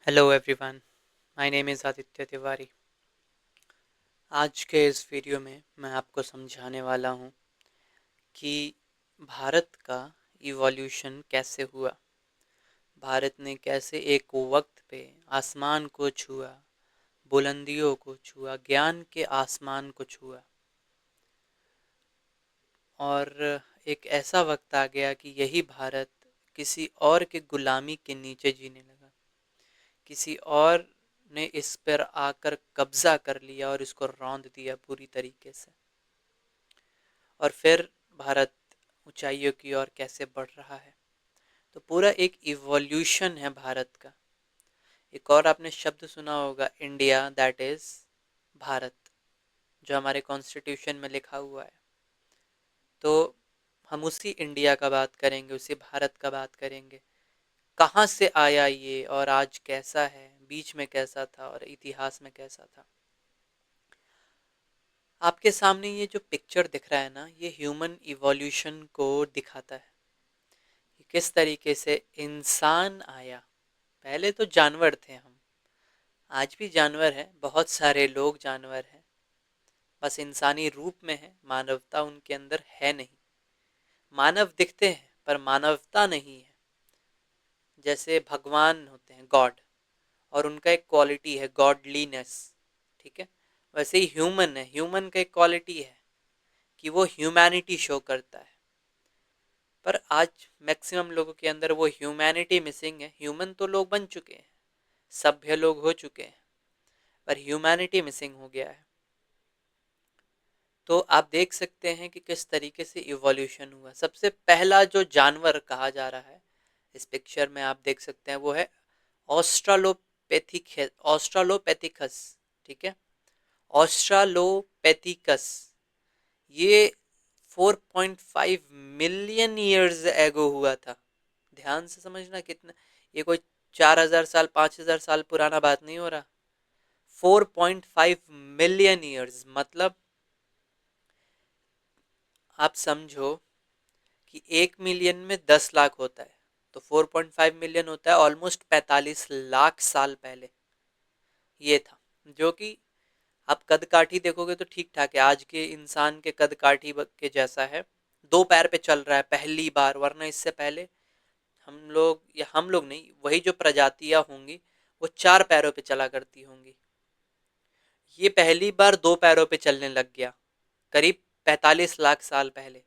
Hello everyone, my name is Aditya Tiwari. आज के इस वीडियो में मैं आपको समझाने वाला हूँ कि भारत का इवोल्यूशन कैसे हुआ। भारत ने कैसे एक वक्त पे आसमान को छुआ, बुलंदियों को छुआ, ज्ञान के आसमान को छुआ, और एक ऐसा वक्त आ गया कि यही भारत किसी और के गुलामी के नीचे जीने लगा। किसी और ने इस पर आकर कब्जा कर लिया और इसको रौंद दिया पूरी तरीके से। और फिर भारत ऊंचाइयों की ओर कैसे बढ़ रहा है। तो पूरा एक इवोल्यूशन है भारत का। एक और आपने शब्द सुना होगा, इंडिया, दैट इज भारत, जो हमारे कॉन्स्टिट्यूशन में लिखा हुआ है। तो हम उसी इंडिया का बात करेंगे, उसी भारत का बात करेंगे। कहाँ से आया ये और आज कैसा है, बीच में कैसा था और इतिहास में कैसा था। आपके सामने ये जो पिक्चर दिख रहा है ना, ये ह्यूमन इवोल्यूशन को दिखाता है कि किस तरीके से इंसान आया। पहले तो जानवर थे हम, आज भी जानवर हैं, बहुत सारे लोग जानवर हैं, बस इंसानी रूप में है, मानवता उनके अंदर है नहीं। मानव दिखते हैं पर मानवता नहीं है। जैसे भगवान होते हैं, गॉड, और उनका एक क्वालिटी है गॉडलीनेस, ठीक है। वैसे ही ह्यूमन है, ह्यूमन का एक क्वालिटी है कि वो ह्यूमैनिटी शो करता है। पर आज मैक्सिमम लोगों के अंदर वो ह्यूमैनिटी मिसिंग है। ह्यूमन तो लोग बन चुके हैं, सभ्य लोग हो चुके हैं, पर ह्यूमैनिटी मिसिंग हो गया है। तो आप देख सकते हैं कि किस तरीके से इवोल्यूशन हुआ। सबसे पहला जो जानवर कहा जा रहा है इस पिक्चर में आप देख सकते हैं, वो है ऑस्ट्रालोपैथिकस, ठीक है, ऑस्ट्रालोपैथिकस। ये 4.5 मिलियन ईयर्स एगो हुआ था। ध्यान से समझना, कितना, ये कोई 4,000 साल 5,000 साल पुराना बात नहीं हो रहा। 4.5 मिलियन ईयर्स मतलब आप समझो कि 1 मिलियन में 10 लाख होता है, तो 4.5 मिलियन होता है, ऑलमोस्ट 45 लाख साल पहले ये था। जो कि आप कद काठी देखोगे तो ठीक ठाक है, आज के इंसान के कद काठी के जैसा है। 2 पैर पे चल रहा है पहली बार, वरना इससे पहले हम लोग, या हम लोग नहीं, वही जो प्रजातियां होंगी वो 4 पैरों पे चला करती होंगी। ये पहली बार 2 पैरों पे चलने लग गया करीब 45 लाख साल पहले।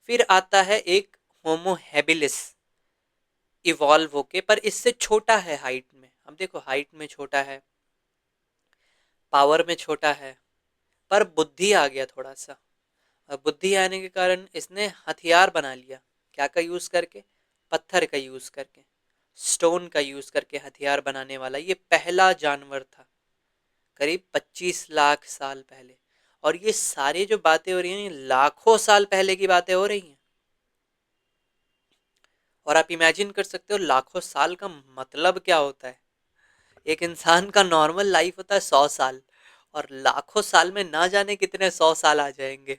फिर आता है एक होमो हैबिलिस, इवॉल्व होके, पर इससे छोटा है हाइट में। अब देखो, हाइट में छोटा है, पावर में छोटा है, पर बुद्धि आ गया थोड़ा सा। और बुद्धि आने के कारण इसने हथियार बना लिया। क्या का यूज करके? पत्थर का यूज करके, स्टोन का यूज करके हथियार बनाने वाला ये पहला जानवर था, करीब 25 लाख साल पहले। और ये सारी जो बातें हो रही हैं, लाखों साल पहले की बातें हो रही हैं। और आप इमेजिन कर सकते हो लाखों साल का मतलब क्या होता है। एक इंसान का नॉर्मल लाइफ होता है 100 साल, और लाखों साल में ना जाने कितने 100 साल आ जाएंगे।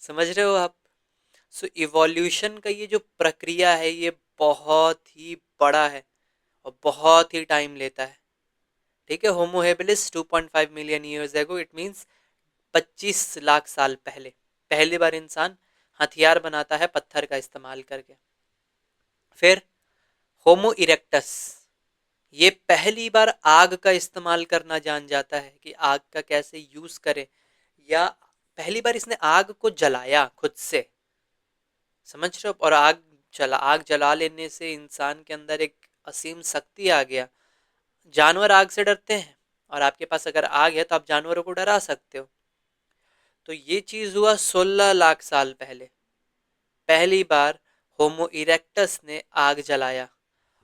समझ रहे हो आप? सो इवोल्यूशन का ये जो प्रक्रिया है, ये बहुत ही बड़ा है और बहुत ही टाइम लेता है, ठीक है। होमो habilis 2.5 million years ago, it means 25 lakh साल पहले पहली बार इंसान हथियार बनाता है पत्थर का इस्तेमाल करके। फिर होमो इरेक्टस, ये पहली बार आग का इस्तेमाल करना जान जाता है कि आग का कैसे यूज करे, या पहली बार इसने आग को जलाया खुद से। समझ रहे हो? और आग जला लेने से इंसान के अंदर एक असीम शक्ति आ गया। जानवर आग से डरते हैं, और आपके पास अगर आग है तो आप जानवरों को डरा सकते हो। तो ये चीज हुआ 16 लाख साल पहले, पहली बार होमो इरेक्टस ने आग जलाया।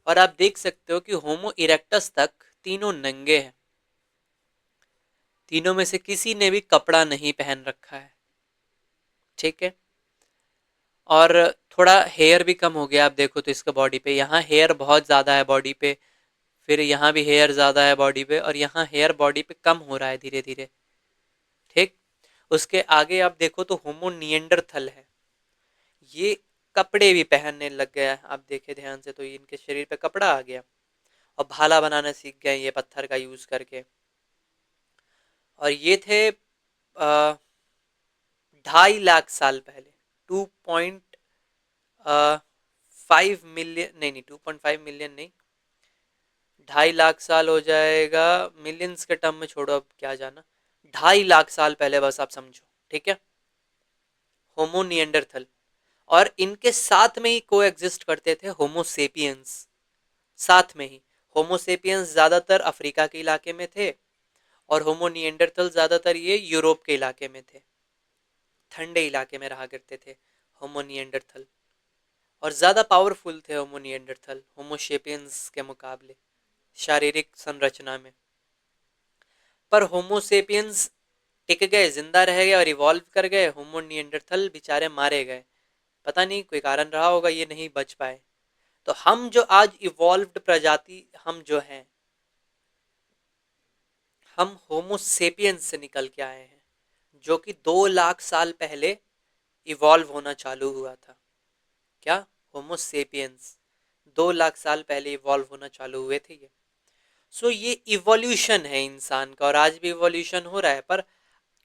और आप देख सकते हो कि होमो इरेक्टस तक तीनों नंगे हैं, तीनों में से किसी ने भी कपड़ा नहीं पहन रखा है, ठीक है। और थोड़ा हेयर भी कम हो गया, आप देखो तो इसका बॉडी पे, यहाँ हेयर बहुत ज्यादा है बॉडी पे, फिर यहाँ भी हेयर ज्यादा है बॉडी पे, और यहाँ हेयर बॉडी पे कम हो रहा है धीरे धीरे, ठीक। उसके आगे आप देखो तो होमो निएंडरथल है, ये कपड़े भी पहनने लग गया है। आप देखे ध्यान से तो इनके शरीर पे कपड़ा आ गया। और भाला बनाना सीख गए ये पत्थर का यूज करके। और ये थे 2.5 लाख साल पहले। 2.5 मिलियन नहीं, नहीं 2.5 मिलियन नहीं, 2.5 लाख साल हो जाएगा। मिलियंस के टर्म में छोड़ो, अब क्या जाना। 2.5 लाख साल पहले बस आप समझो, ठीक है। होमो निएंडरथल, और इनके साथ में ही को एग्जिस्ट करते थे होमोसेपियंस, साथ में ही। होमोसेपियंस ज्यादातर अफ्रीका के इलाके में थे, और होमो निएंडरथल ज्यादातर ये यूरोप के इलाके में थे, ठंडे इलाके में रहा करते थे होमो निएंडरथल। और ज्यादा पावरफुल थे होमो निएंडरथल होमोसेपियंस के मुकाबले शारीरिक संरचना में। पर होमोसेपियंस टिक गए, जिंदा रह गए और इवॉल्व कर गए। होमो निएंडरथल बेचारे मारे गए, पता नहीं कोई कारण रहा होगा, ये नहीं बच पाए। तो हम जो आज इवॉल्व्ड प्रजाति हम जो हैं, हम होमोसेपियंस से निकल के आए हैं, जो कि 2 लाख साल पहले इवॉल्व होना चालू हुआ था। क्या? होमोसेपियंस 2 लाख साल पहले इवॉल्व होना चालू हुए थे ये। सो ये इवोल्यूशन है इंसान का, और आज भी इवोल्यूशन हो रहा है। पर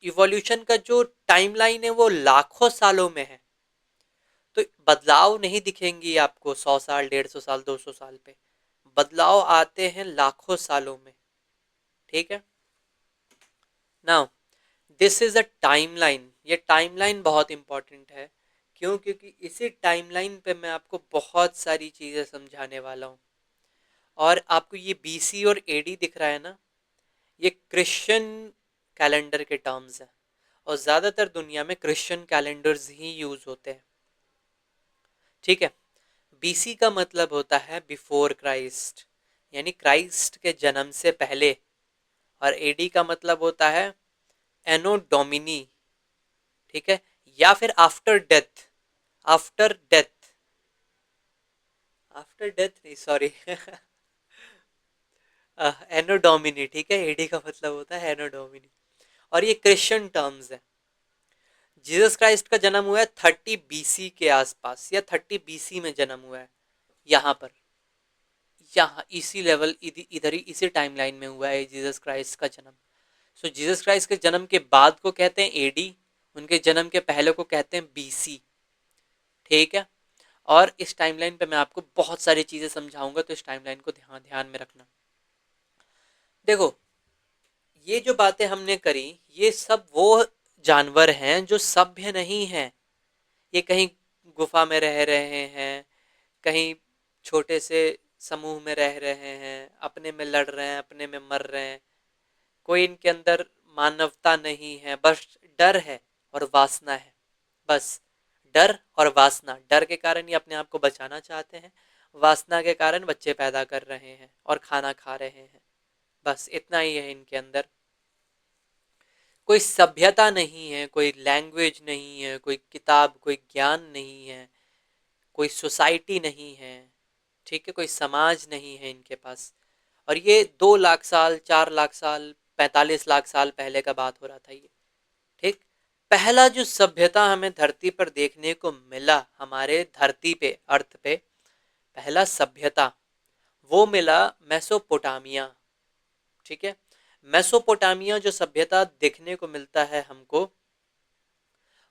इवोल्यूशन का जो टाइमलाइन है वो लाखों सालों में है। तो बदलाव नहीं दिखेंगी आपको 100 साल, 150 साल, 200 साल पे। बदलाव आते हैं लाखों सालों में, ठीक है। Now this is a timeline. ये टाइमलाइन बहुत इंपॉर्टेंट है। क्यों? क्योंकि इसी टाइमलाइन पे मैं आपको बहुत सारी चीजें समझाने वाला हूँ। और आपको ये बीसी और एडी दिख रहा है ना, ये क्रिश्चियन कैलेंडर के टर्म्स हैं, और ज्यादातर दुनिया में क्रिश्चियन कैलेंडर्स ही यूज होते हैं, ठीक है। बीसी का मतलब होता है बिफोर क्राइस्ट, यानी क्राइस्ट के जन्म से पहले। और एडी का मतलब होता है एनो डोमिनी, ठीक है, या फिर after death. After death, after death नहीं, सॉरी एनो डोमिनी, ठीक है। एडी का मतलब होता है एनो डोमिनी। और ये क्रिश्चियन टर्म्स है। जीसस क्राइस्ट का जन्म हुआ है 30 BC के आसपास, या 30 BC में जन्म हुआ है। यहाँ पर, यहाँ इसी लेवल, इधर ही इसी टाइमलाइन में हुआ है जीसस क्राइस्ट का जन्म। सो जीसस क्राइस्ट के जन्म के बाद को कहते हैं एडी, उनके जन्म के पहले को कहते हैं बीसी, ठीक है। और इस टाइमलाइन पे मैं आपको बहुत सारी चीजें समझाऊंगा, तो इस टाइमलाइन को ध्यान ध्यान में रखना। देखो, ये जो बातें हमने करी, ये सब वो जानवर हैं जो सभ्य नहीं हैं। ये कहीं गुफा में रह रहे हैं, कहीं छोटे से समूह में रह रहे हैं, अपने में लड़ रहे हैं, अपने में मर रहे हैं। कोई इनके अंदर मानवता नहीं है, बस डर है और वासना है। बस डर और वासना, डर के कारण ये अपने आप को बचाना चाहते हैं, वासना के कारण बच्चे पैदा कर रहे हैं और खाना खा रहे हैं। बस इतना ही है इनके अंदर। कोई सभ्यता नहीं है, कोई लैंग्वेज नहीं है, कोई किताब, कोई ज्ञान नहीं है, कोई सोसाइटी नहीं है, ठीक है, कोई समाज नहीं है इनके पास। और ये 2 लाख साल, 4 लाख साल, 45 लाख साल पहले का बात हो रहा था ये, ठीक। पहला जो सभ्यता हमें धरती पर देखने को मिला, हमारे धरती पे, अर्थ पे, पहला सभ्यता वो मिला मेसोपोटामिया, ठीक है। मेसोपोटामिया जो सभ्यता देखने को मिलता है हमको,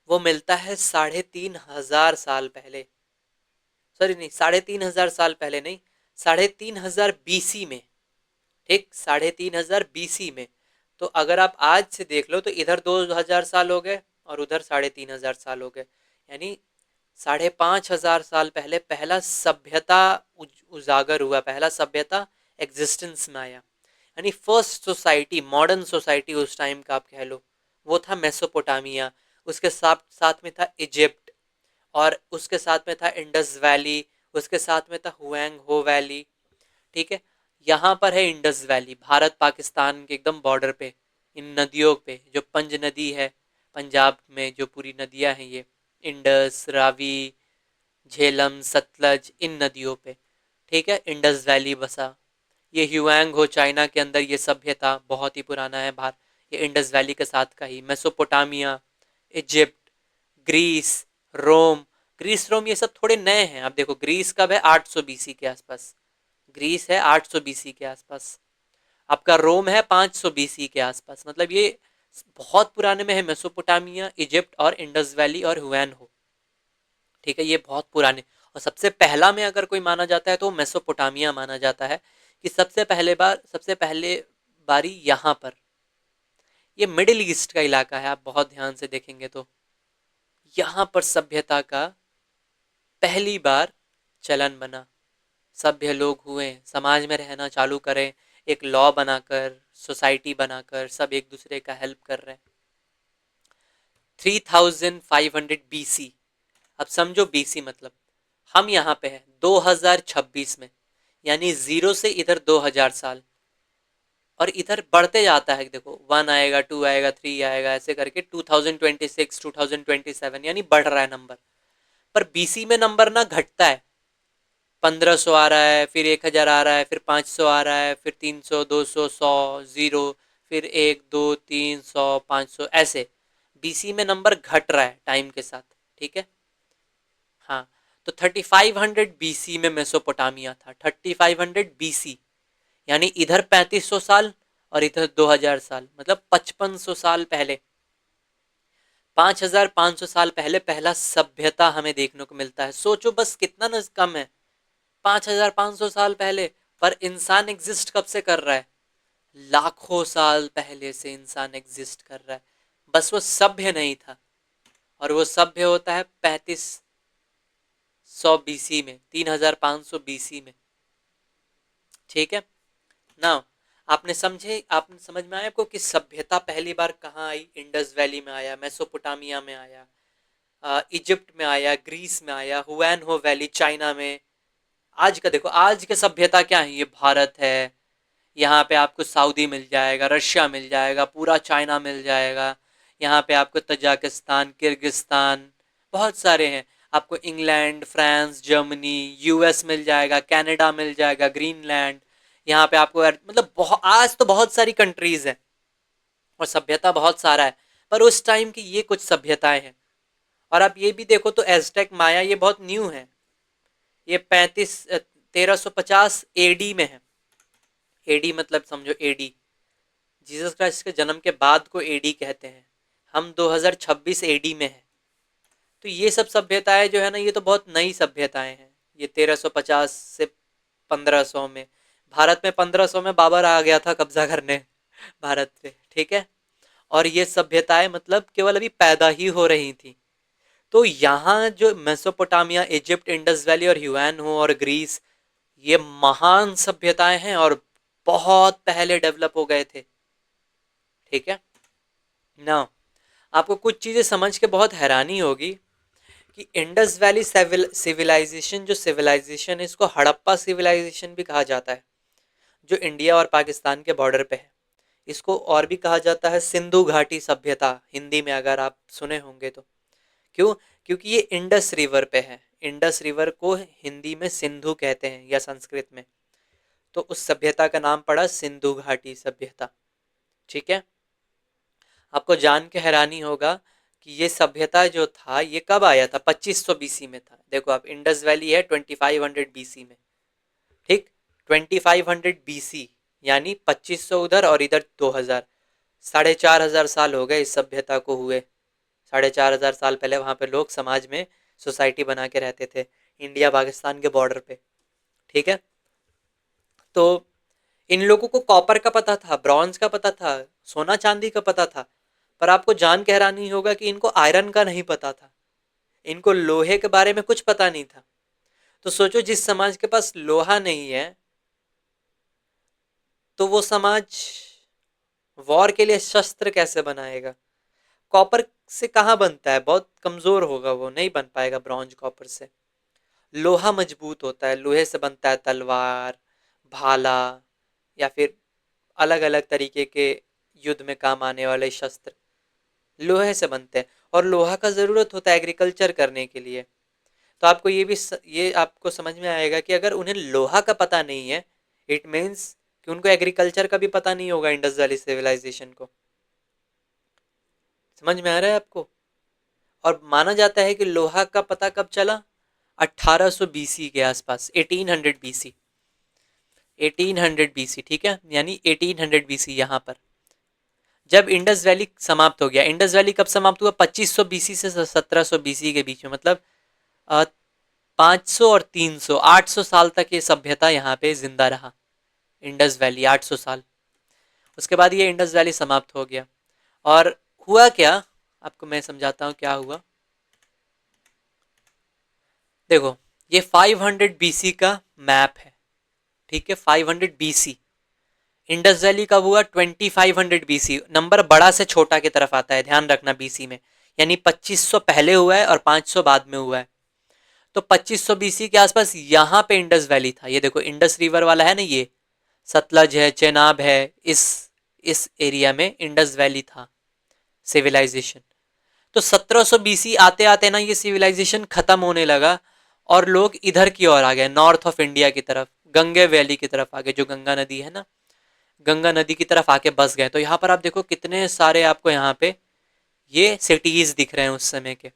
वो मिलता है 3,500 साल पहले। सॉरी नहीं, 3,500 साल पहले नहीं, 3,500 BC में, ठीक, 3,500 BC में। तो अगर आप आज से देख लो तो इधर 2,000 साल हो गए और उधर 3,500 साल हो गए, यानी 5,500 साल पहले पहला सभ्यता उजागर हुआ, पहला सभ्यता एग्जिस्टेंस में आया। यानी फर्स्ट सोसाइटी, मॉडर्न सोसाइटी उस टाइम का आप कह लो, वो था मेसोपोटामिया। उसके साथ साथ में था इजिप्ट, और उसके साथ में था इंडस वैली, उसके साथ में था हुएंग हो वैली, ठीक है। यहाँ पर है इंडस वैली, भारत पाकिस्तान के एकदम बॉर्डर पे, इन नदियों पे, जो पंज नदी है पंजाब में, जो पूरी नदियाँ हैं ये, इंडस, रावी, झेलम, सतलज, इन नदियों पे, ठीक है, इंडस वैली बसा। ये ह्यूआंग हो चाइना के अंदर, ये सभ्यता बहुत ही पुराना है भारत, ये इंडस वैली के साथ का ही। मेसोपोटामिया, इजिप्ट, ग्रीस, रोम। ग्रीस रोम ये सब थोड़े नए हैं। आप देखो ग्रीस कब है, 800 BC के आसपास ग्रीस है 800 बीसी के आसपास, आपका रोम है 500 बीसी के आसपास। मतलब ये बहुत पुराने में है, मेसोपोटामिया, इजिप्ट और इंडस वैली और हुआन हो। ठीक है, ये बहुत पुराने। और सबसे पहला में अगर कोई माना जाता है तो मेसोपोटामिया माना जाता है, कि सबसे पहले बारी यहाँ पर, ये मिडिल ईस्ट का इलाका है, आप बहुत ध्यान से देखेंगे तो यहाँ पर सभ्यता का पहली बार चलन बना। सभ्य लोग हुए, समाज में रहना चालू करें, एक लॉ बनाकर, सोसाइटी बनाकर, सब एक दूसरे का हेल्प कर रहे हैं। 3500 बीसी। अब समझो बीसी मतलब हम यहाँ पे हैं 2026 में, यानी जीरो से इधर 2000 साल, और इधर बढ़ते जाता है। देखो 1 आएगा, 2 आएगा, 3 आएगा, ऐसे करके 2026, 2027, यानी बढ़ रहा है नंबर। पर बीसी में नंबर ना घटता है, 1500 आ रहा है, फिर 1000 आ रहा है, फिर 500 आ रहा है, फिर 300, 200, 100, जीरो, फिर 1, 2, 3, 100, 500, ऐसे बीसी में नंबर घट रहा है टाइम के साथ। ठीक है, हाँ। तो 3500 बीसी में मेसोपोटामिया था, 3500 बीसी, यानी इधर 3500 साल और इधर 2000 साल, मतलब 5500 साल पहले, 5500 साल पहले पहला सभ्यता हमें देखने को मिलता है। सोचो बस कितना न कम है, 5500 साल पहले। पर इंसान एग्जिस्ट कब से कर रहा है? लाखों साल पहले से इंसान एग्जिस्ट कर रहा है, बस वो सभ्य नहीं था। और वो सभ्य होता है 3500 बीसी में, 3500 बीसी में। ठीक है ना? आपने समझ में आया आपको कि सभ्यता पहली बार कहाँ आई? इंडस वैली में आया, मेसोपोटामिया में आया, इजिप्ट में आया, ग्रीस में आया, हुआन हो वैली चाइना में। आज का देखो, आज के सभ्यता क्या है? ये भारत है, यहाँ पे आपको सऊदी मिल जाएगा, रशिया मिल जाएगा, पूरा चाइना मिल जाएगा, यहाँ पे आपको तजाकिस्तान, किर्गिस्तान, बहुत सारे हैं। आपको इंग्लैंड, फ्रांस, जर्मनी, यूएस मिल जाएगा, कनाडा मिल जाएगा, ग्रीनलैंड, यहाँ पे आपको मतलब बहुत, आज तो बहुत सारी कंट्रीज है और सभ्यता बहुत सारा है। पर उस टाइम की ये कुछ सभ्यताएं हैं। और आप ये भी देखो तो एज़टेक, माया, ये बहुत न्यू है। ये 1350 एडी में है। एडी मतलब समझो, एडी जीसस क्राइस्ट के जन्म के बाद को एडी कहते हैं। हम 2026 एडी में है। तो ये सब सभ्यताएं जो है ना, ये तो बहुत नई सभ्यताएं हैं। ये 1350 से 1500 में, भारत में 1500 में बाबर आ गया था कब्जा करने भारत पे। ठीक है, और ये सभ्यताएं मतलब केवल अभी पैदा ही हो रही थी। तो यहाँ जो मेसोपोटामिया, इजिप्ट, इंडस वैली और ह्यूआन हो और ग्रीस, ये महान सभ्यताएं हैं और बहुत पहले डेवलप हो गए थे। ठीक है ना? आपको कुछ चीजें समझ के बहुत हैरानी होगी कि इंडस वैली सिविलाइजेशन, जो सिविलाइजेशन है, इसको हड़प्पा सिविलाइजेशन भी कहा जाता है, जो इंडिया और पाकिस्तान के बॉर्डर पे है। इसको और भी कहा जाता है सिंधु घाटी सभ्यता, हिंदी में अगर आप सुने होंगे तो। क्यों? क्योंकि ये इंडस रिवर पे है। इंडस रिवर को हिंदी में सिंधु कहते हैं या संस्कृत में, तो उस सभ्यता का नाम पड़ा सिंधु घाटी सभ्यता। ठीक है, आपको जान के हैरानी होगा कि ये सभ्यता जो था ये कब आया था? 2500 बीसी में था। देखो आप, इंडस वैली है 2500 बीसी में। ठीक, 2500 बीसी, यानी 2500 उधर और इधर 2000, 4500 साल हो गए इस सभ्यता को हुए। 4500 साल पहले वहां पे लोग समाज में सोसाइटी बना के रहते थे, इंडिया पाकिस्तान के बॉर्डर पे। ठीक है, तो इन लोगों को कॉपर का पता था, ब्रॉन्ज का पता था, सोना चांदी का पता था। पर आपको जान के हैरानी होगा कि इनको आयरन का नहीं पता था, इनको लोहे के बारे में कुछ पता नहीं था। तो सोचो, जिस समाज के पास लोहा नहीं है तो वो समाज वॉर के लिए शस्त्र कैसे बनाएगा? कॉपर से कहाँ बनता है? बहुत कमजोर होगा, वो नहीं बन पाएगा ब्रॉन्ज कॉपर से। लोहा मजबूत होता है, लोहे से बनता है तलवार, भाला, या फिर अलग अलग तरीके के युद्ध में काम आने वाले शस्त्र लोहे से बनते हैं। और लोहा का ज़रूरत होता है एग्रीकल्चर करने के लिए। तो आपको ये आपको समझ में आएगा कि अगर उन्हें लोहा का पता नहीं है, इट मीन्स कि उनको एग्रीकल्चर का भी पता नहीं होगा इंडस वैली सिविलाइजेशन को। समझ में आ रहा है आपको? और माना जाता है कि लोहा का पता कब चला? 1800 बीसी के आसपास, 1800 बीसी। 1800 बीसी, ठीक है, यानी 1800 बीसी यहाँ पर जब इंडस वैली समाप्त हो गया। इंडस वैली कब समाप्त हुआ? 2500 बीसी से 1700 बीसी के बीच में, मतलब 500 और 300, 800 साल तक ये सभ्यता यहाँ पे जिंदा रहा। इंडस वैली 800 साल, उसके बाद ये इंडस वैली समाप्त हो गया। और हुआ क्या, आपको मैं समझाता हूँ क्या हुआ। देखो ये 500 बीसी का मैप है, ठीक है, 500 बीसी। इंडस वैली कब हुआ? 2500 बीसी। नंबर बड़ा से छोटा की तरफ आता है, ध्यान रखना बीसी में, यानी 2500 पहले हुआ है और 500 बाद में हुआ है। तो 2500 बीसी के आसपास यहाँ पे इंडस वैली था। ये देखो इंडस रिवर वाला है ना, ये सतलज है, चेनाब है, इस एरिया में इंडस वैली था सिविलाइजेशन। तो 1700 बीसी आते आते ना ये सिविलाइजेशन खत्म होने लगा और लोग इधर की ओर आ गए, नॉर्थ ऑफ इंडिया की तरफ, गंगे वैली की तरफ आ गए, जो गंगा नदी है ना, गंगा नदी की तरफ आके बस गए। तो यहाँ पर आप देखो कितने सारे आपको यहाँ पे ये सिटीज दिख रहे हैं उस समय के,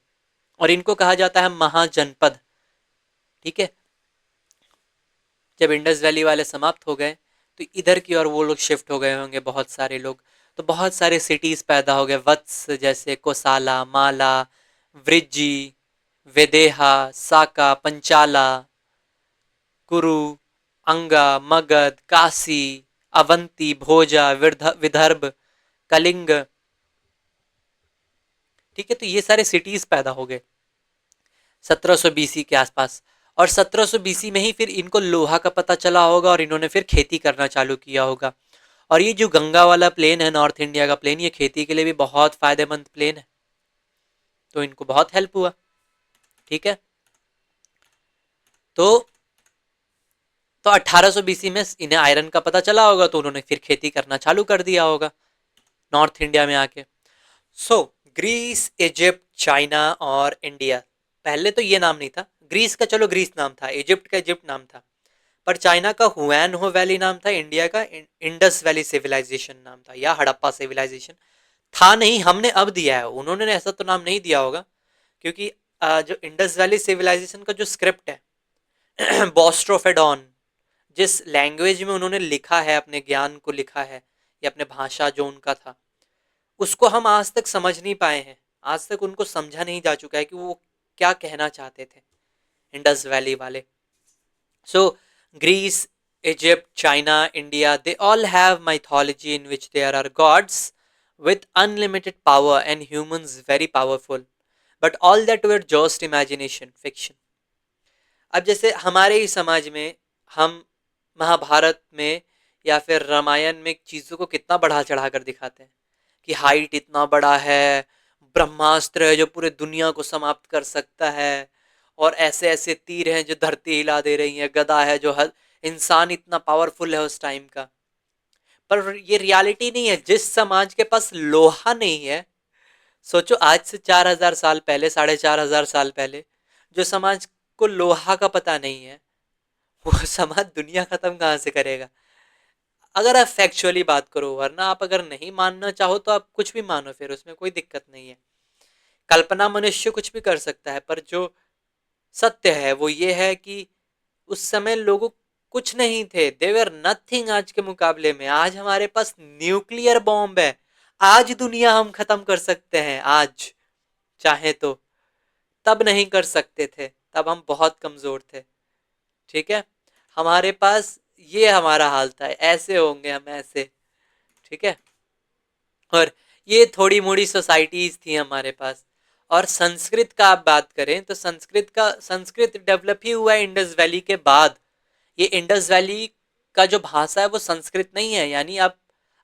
और इनको कहा जाता है महाजनपद, ठीक है। जब इंडस वैली वाले समाप्त हो गए तो इधर की ओर वो लोग शिफ्ट हो गए होंगे, बहुत सारे लोग। तो बहुत सारे सिटीज पैदा हो गए, वत्स जैसे कोसाला, माला, वृज्जी, वेदेहा, साका, पंचाला, कुरु, अंगा, मगध, काशी, अवंती, भोजा, विदर्भ, कलिंग, ठीक है। तो ये सारे सिटीज पैदा हो गए 1700 बीसी के आसपास। और 1700 बीसी में ही फिर इनको लोहा का पता चला होगा और इन्होंने फिर खेती करना चालू किया होगा। और ये जो गंगा वाला प्लेन है, नॉर्थ इंडिया का प्लेन, ये खेती के लिए भी बहुत फायदेमंद प्लेन है, तो इनको बहुत हेल्प हुआ, ठीक है। तो 1800 बीसी में इन्हें आयरन का पता चला होगा, तो उन्होंने फिर खेती करना चालू कर दिया होगा नॉर्थ इंडिया में आके। सो ग्रीस, इजिप्ट, चाइना और इंडिया, पहले तो ये नाम नहीं था ग्रीस का, चलो ग्रीस नाम था, इजिप्ट का इजिप्ट नाम था, पर चाइना का हुआन हो वैली नाम था, इंडिया का इंडस वैली सिविलाइजेशन नाम था, या हड़प्पा सिविलाइजेशन था। नहीं, हमने अब दिया है, उन्होंने ऐसा तो नाम नहीं दिया होगा, क्योंकि जो इंडस वैली सिविलाइजेशन का जो स्क्रिप्ट है बॉस्ट्रोफेडॉन, जिस लैंग्वेज में उन्होंने लिखा है, अपने ज्ञान को लिखा है, या अपने भाषा जो उनका था, उसको हम आज तक समझ नहीं पाए हैं। आज तक उनको समझा नहीं जा चुका है कि वो क्या कहना चाहते थे इंडस वैली वाले। So Greece, Egypt, China, India, they all have mythology in which there are gods with unlimited power and humans very powerful, but all that were just imagination, fiction. अब जैसे हमारे ही समाज में हम महाभारत में या फिर रामायण में चीज़ों को कितना बढ़ा चढ़ा कर दिखाते हैं कि हाइट इतना बड़ा है, ब्रह्मास्त्र है जो पूरे दुनिया को समाप्त कर सकता है, और ऐसे ऐसे तीर हैं जो धरती हिला दे रही हैं, गदा है जो हर इंसान इतना पावरफुल है उस टाइम का। पर ये रियलिटी नहीं है। जिस समाज के पास लोहा नहीं है, सोचो आज से 4000 साल पहले, 4500 साल पहले, जो समाज को लोहा का पता नहीं है, वो समाज दुनिया खत्म कहाँ से करेगा? अगर आप फैक्चुअली बात करो, वरना आप अगर नहीं मानना चाहो तो आप कुछ भी मानो, फिर उसमें कोई दिक्कत नहीं है। कल्पना मनुष्य कुछ भी कर सकता है, पर जो सत्य है वो ये है कि उस समय लोगों कुछ नहीं थे, देवर नथिंग आज के मुकाबले में। आज हमारे पास न्यूक्लियर बॉम्ब है, आज दुनिया हम खत्म कर सकते हैं, आज चाहे तो। तब नहीं कर सकते थे, तब हम बहुत कमजोर थे, ठीक है। हमारे पास ये हमारा हाल था, ऐसे होंगे हम, ऐसे, ठीक है। और ये थोड़ी मोड़ी सोसाइटीज थी हमारे पास। और संस्कृत का आप बात करें तो संस्कृत डेवलप ही हुआ है इंडस वैली के बाद। ये इंडस वैली का जो भाषा है वो संस्कृत नहीं है, यानी आप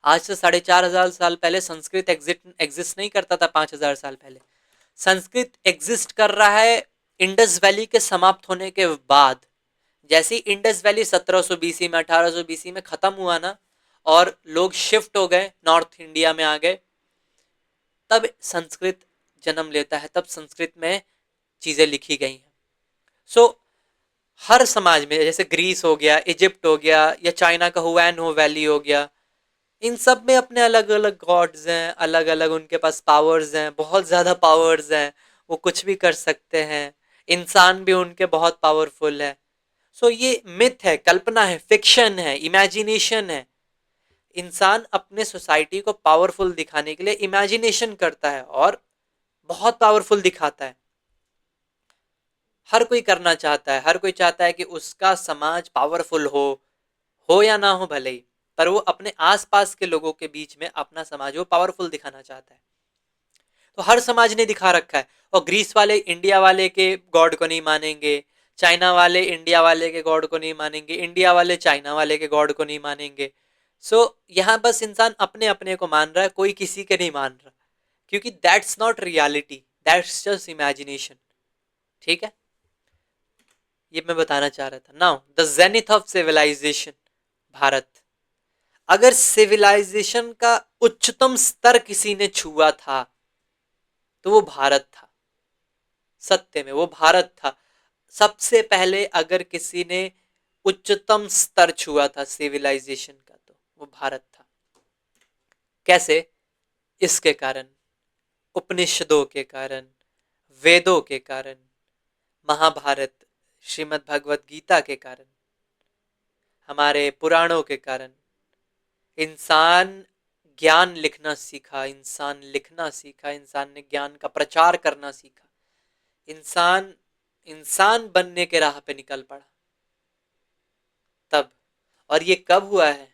आज से 4500 साल पहले संस्कृत एग्जिस्ट नहीं करता था, 5000 साल पहले। संस्कृत एग्जिस्ट कर रहा है इंडस वैली के समाप्त होने के बाद। जैसे ही इंडस वैली 1700 बीसी में, 1800 बीसी में खत्म हुआ ना, और लोग शिफ्ट हो गए, नॉर्थ इंडिया में आ गए, तब संस्कृत जन्म लेता है, तब संस्कृत में चीजें लिखी गई हैं। सो हर समाज में, जैसे ग्रीस हो गया, इजिप्ट हो गया, या चाइना का हुआन हो वैली हो गया, इन सब में अपने अलग अलग गॉड्स हैं, अलग अलग उनके पास पावर्स हैं, बहुत ज़्यादा पावर्स हैं, वो कुछ भी कर सकते हैं। इंसान भी उनके बहुत पावरफुल है। सो ये मिथ है, कल्पना है, फिक्शन है, इमेजिनेशन है। इंसान अपने सोसाइटी को पावरफुल दिखाने के लिए इमेजिनेशन करता है और बहुत पावरफुल दिखाता है। हर कोई करना चाहता है, हर कोई चाहता है कि उसका समाज पावरफुल हो या ना हो भले ही, पर वो अपने आसपास के लोगों के बीच में अपना समाज वो पावरफुल दिखाना चाहता है। तो हर समाज ने दिखा रखा है। और ग्रीस वाले इंडिया वाले के गॉड को नहीं मानेंगे, चाइना वाले इंडिया वाले के गॉड को नहीं मानेंगे, इंडिया वाले चाइना वाले के गॉड को नहीं मानेंगे। सो यहाँ बस इंसान अपने अपने को मान रहा है, कोई किसी के नहीं मान रहा, क्योंकि that's not reality, that's just imagination. ठीक है, ये मैं बताना चाह रहा था। Now the zenith of civilization, Bharat. अगर सिविलाइजेशन का उच्चतम स्तर किसी ने छुआ था तो वो भारत था। सत्य में वो भारत था। सबसे पहले अगर किसी ने उच्चतम स्तर छुआ था सिविलाइजेशन का तो वो भारत था। कैसे? इसके कारण, उपनिषदों के कारण, वेदों के कारण, महाभारत, श्रीमद् भगवत गीता के कारण, हमारे पुराणों के कारण। इंसान ज्ञान लिखना सीखा, इंसान लिखना सीखा, इंसान ने ज्ञान का प्रचार करना सीखा, इंसान इंसान बनने के राह पे निकल पड़ा तब। और ये कब हुआ है?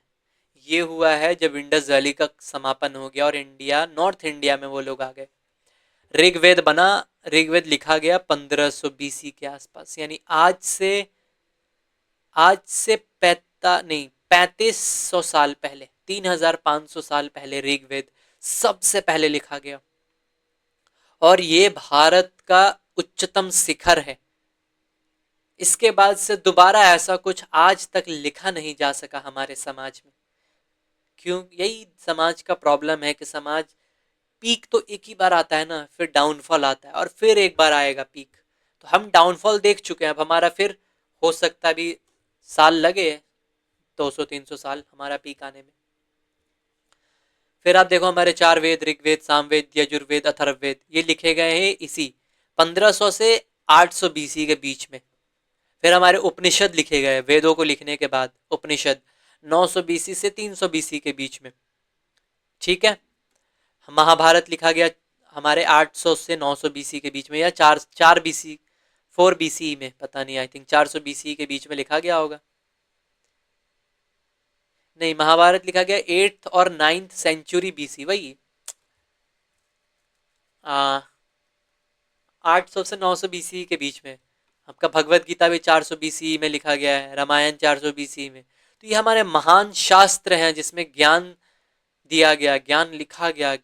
ये हुआ है जब इंडस वैली का समापन हो गया और इंडिया, नॉर्थ इंडिया में वो लोग आ गए। ऋग्वेद बना, ऋग्वेद लिखा गया 1500 बीसी के आसपास, यानी आज से पैता नहीं 3500 साल पहले, 3500 साल पहले ऋग्वेद सबसे पहले लिखा गया। और ये भारत का उच्चतम शिखर है। इसके बाद से दोबारा ऐसा कुछ आज तक लिखा नहीं जा सका हमारे समाज में। क्यों? यही समाज का प्रॉब्लम है कि समाज, पीक तो एक ही बार आता है ना, फिर डाउनफॉल आता है और फिर एक बार आएगा पीक। तो हम डाउनफॉल देख चुके हैं, अब हमारा फिर हो सकता भी साल लगे, 200-300 साल हमारा पीक आने में। फिर आप देखो हमारे 4 वेद, ऋग्वेद, सामवेद, यजुर्वेद, अथर्ववेद, ये लिखे गए हैं इसी 1500 से 800 बीसी के बीच में। फिर हमारे उपनिषद लिखे गए, वेदों को लिखने के बाद उपनिषद 900 बीसी से 300 बीसी के बीच में। ठीक है, महाभारत लिखा गया हमारे 800 से 900 बीसी के बीच में, या 4 बीसी, 4 बीसी में, पता नहीं, आई थिंक 400 बीसी के बीच में लिखा गया होगा। नहीं, महाभारत लिखा गया 8th और 9th सेंचुरी बीसी, वही 800 से 900 बीसी के बीच में। आपका भगवत गीता भी 400 बीसी में लिखा गया है, रामायण 400 बीसी में। तो ये हमारे महान शास्त्र हैं जिसमें ज्ञान दिया गया, ज्ञान लिखा गया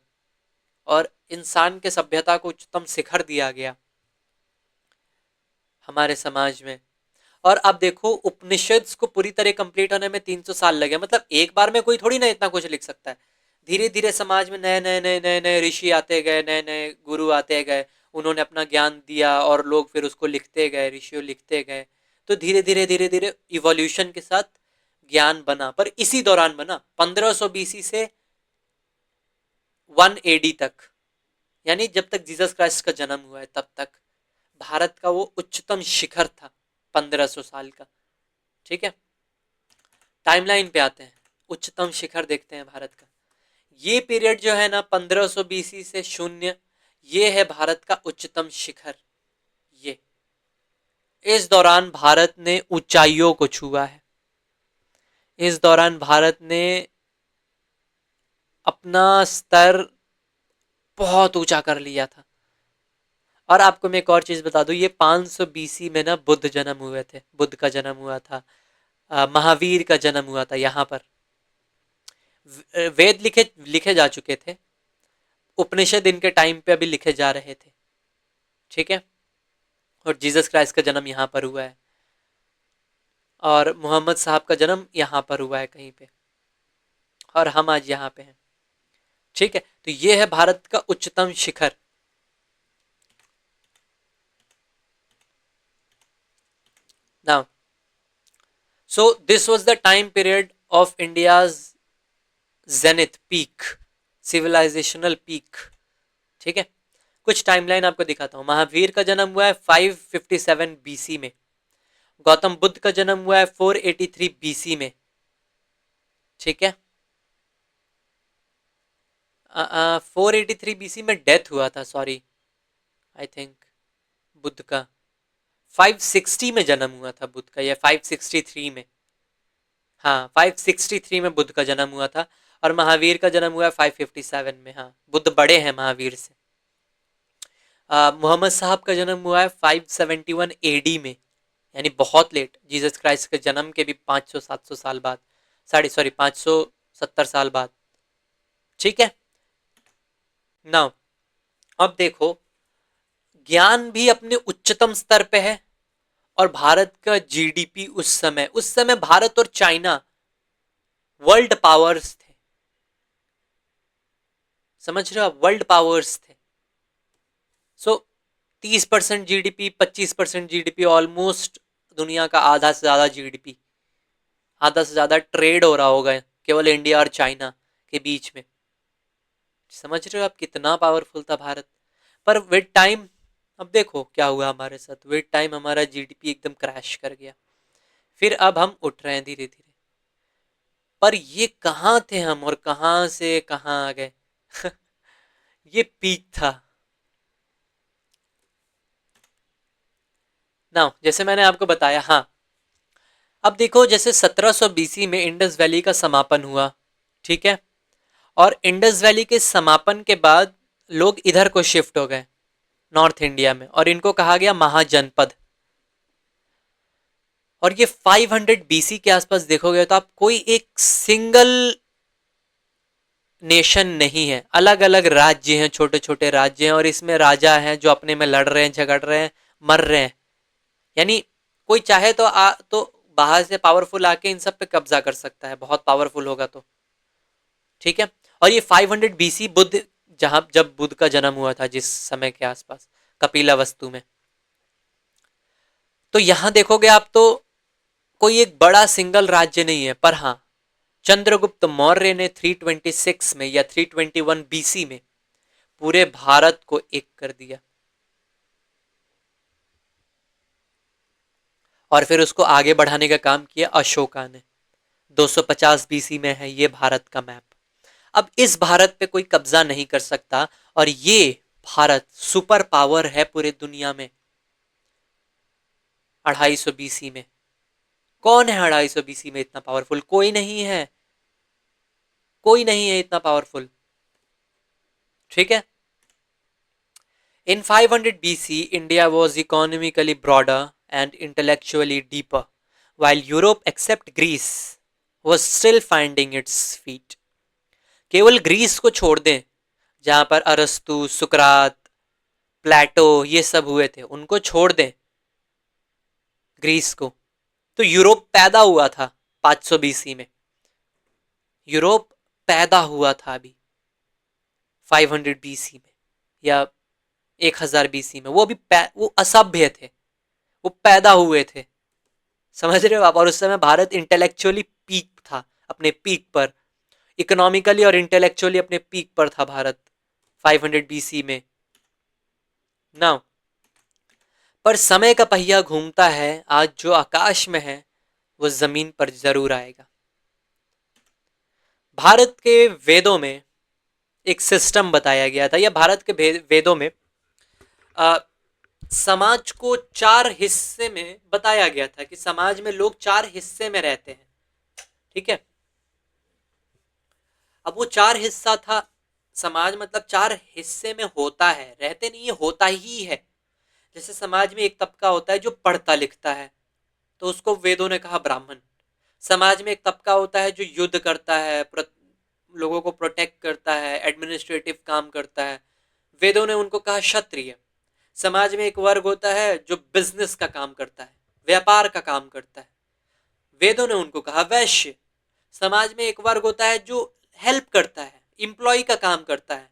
और इंसान के सभ्यता को उच्चतम शिखर दिया गया हमारे समाज में। और अब देखो उपनिषद को पूरी तरह कंप्लीट होने में 300 साल लगे, मतलब एक बार में कोई थोड़ी ना इतना कुछ लिख सकता है। धीरे धीरे समाज में नए नए नए नए नए ऋषि आते गए, नए नए गुरु आते गए, उन्होंने अपना ज्ञान दिया और लोग फिर उसको लिखते गए, ऋषियों लिखते गए। तो धीरे धीरे इवोल्यूशन के साथ ज्ञान बना, पर इसी दौरान बना 1500 बीसी से 1 एडी तक, यानी जब तक जीसस क्राइस्ट का जन्म हुआ है तब तक भारत का वो उच्चतम शिखर था 1500 साल का। ठीक है, टाइमलाइन पे आते हैं, उच्चतम शिखर देखते हैं भारत का। ये पीरियड जो है ना 1500 बीसी से शून्य, ये है भारत का उच्चतम शिखर। ये इस दौरान भारत ने ऊंचाइयों को छुआ है। इस दौरान भारत ने अपना स्तर बहुत ऊंचा कर लिया था। और आपको मैं एक और चीज बता दूं, ये 500 बीसी में ना बुद्ध जन्म हुए थे, बुद्ध का जन्म हुआ था, महावीर का जन्म हुआ था यहाँ पर। वेद लिखे लिखे जा चुके थे, उपनिषद इनके टाइम पे अभी लिखे जा रहे थे। ठीक है, और जीसस क्राइस्ट का जन्म यहाँ पर हुआ है और मोहम्मद साहब का जन्म यहाँ पर हुआ है कहीं पे, और हम आज यहाँ पे हैं। ठीक है, तो ये है भारत का उच्चतम शिखर। Now so this was the time period of India's zenith peak, civilizational peak. ठीक है, कुछ टाइमलाइन आपको दिखाता हूं। महावीर का जन्म हुआ है 557 बीसी में, गौतम बुद्ध का जन्म हुआ है 483 बीसी में, ठीक है। 483 बीसी में डेथ हुआ था, सॉरी, आई थिंक बुद्ध का 560 में जन्म हुआ था बुद्ध का, या 563 में। हाँ, 563 में बुद्ध का जन्म हुआ था, और महावीर का जन्म हुआ है 557 में। हाँ, बुद्ध बड़े हैं महावीर से। मोहम्मद साहब का जन्म हुआ है 571 एडी में, यानी बहुत लेट, जीसस क्राइस्ट के जन्म के भी 500-700 साल बाद, साढ़े सॉरी 570 साल बाद, ठीक है। नाउ अब देखो, ज्ञान भी अपने उच्चतम स्तर पे है, और भारत का जीडीपी उस समय भारत और चाइना वर्ल्ड पावर्स थे, समझ रहे हो आप, वर्ल्ड पावर्स थे। सो 30% जीडीपी, 25% जीडीपी, ऑलमोस्ट दुनिया का आधा से ज्यादा जीडीपी, आधा से ज्यादा ट्रेड हो रहा होगा केवल इंडिया और चाइना के बीच में। समझ रहे हो आप कितना पावरफुल था भारत। पर विद टाइम, अब देखो क्या हुआ हमारे साथ, विद टाइम हमारा जीडीपी एकदम क्रैश कर गया। फिर अब हम उठ रहे हैं धीरे धीरे, पर ये कहाँ थे हम और कहाँ से कहाँ आ गए। ये पीक था ना, जैसे मैंने आपको बताया। हाँ, अब देखो, जैसे 1700 बीसी में इंडस वैली का समापन हुआ, ठीक है। और इंडस वैली के समापन के बाद लोग इधर को शिफ्ट हो गए, नॉर्थ इंडिया में, और इनको कहा गया महाजनपद। और ये 500 बीसी के आसपास देखोगे तो आप कोई एक सिंगल नेशन नहीं है, अलग अलग राज्य हैं, छोटे छोटे राज्य हैं, और इसमें राजा हैं जो अपने में लड़ रहे हैं, झगड़ रहे हैं, मर रहे हैं। यानी कोई चाहे तो बाहर से पावरफुल आके इन सब पे कब्जा कर सकता है, बहुत पावरफुल होगा तो, ठीक है। और ये 500 बीसी बुद्ध, जहां जब बुद्ध का जन्म हुआ था जिस समय के आसपास, कपिला वस्तु में, तो यहां देखोगे आप तो कोई एक बड़ा सिंगल राज्य नहीं है। पर हाँ, चंद्रगुप्त मौर्य ने 326 में या 321 बीसी में पूरे भारत को एक कर दिया, और फिर उसको आगे बढ़ाने का काम किया अशोका ने। 250 बीसी में है ये भारत का मैप। अब इस भारत पे कोई कब्जा नहीं कर सकता, और ये भारत सुपर पावर है पूरे दुनिया में। 250 बीसी में कौन है? 250 बीसी में इतना पावरफुल कोई नहीं है, कोई नहीं है इतना पावरफुल, ठीक है। In 500 BC, India was economically broader and intellectually deeper, while Europe, except Greece, was still finding its feet. केवल ग्रीस को छोड़ दें, जहां पर अरस्तु, सुकरात, प्लेटो ये सब हुए थे, उनको छोड़ दें ग्रीस को, तो यूरोप पैदा हुआ था 500 बीसी में। यूरोप पैदा हुआ था अभी 500 बीसी में, या 1000 बीसी में। वो असभ्य थे, वो पैदा हुए थे, समझ रहे हो आप। और उस समय भारत इंटेलेक्चुअली पीक था, अपने पीक पर, इकोनॉमिकली और इंटेलेक्चुअली अपने पीक पर था भारत 500 बीसी में ना। पर समय का पहिया घूमता है, आज जो आकाश में है वो जमीन पर जरूर आएगा। भारत के वेदों में एक सिस्टम बताया गया था, या भारत के वेदों में आ, समाज को 4 हिस्से में बताया गया था, कि समाज में लोग 4 हिस्से में रहते हैं, ठीक है। अब वो 4 हिस्सा था, समाज मतलब 4 हिस्से में होता है, रहते नहीं, ये होता ही है। जैसे समाज में एक तबका होता है जो पढ़ता लिखता है, तो उसको वेदों ने कहा ब्राह्मण। समाज में एक तबका होता है जो युद्ध करता है, लोगों को प्रोटेक्ट करता है, एडमिनिस्ट्रेटिव काम करता है, वेदों ने उनको कहा क्षत्रिय। समाज में एक वर्ग होता है जो बिजनेस का काम करता है, व्यापार का काम करता है, वेदों ने उनको कहा वैश्य। समाज में एक वर्ग होता है जो हेल्प करता है, इम्प्लॉय का काम करता है,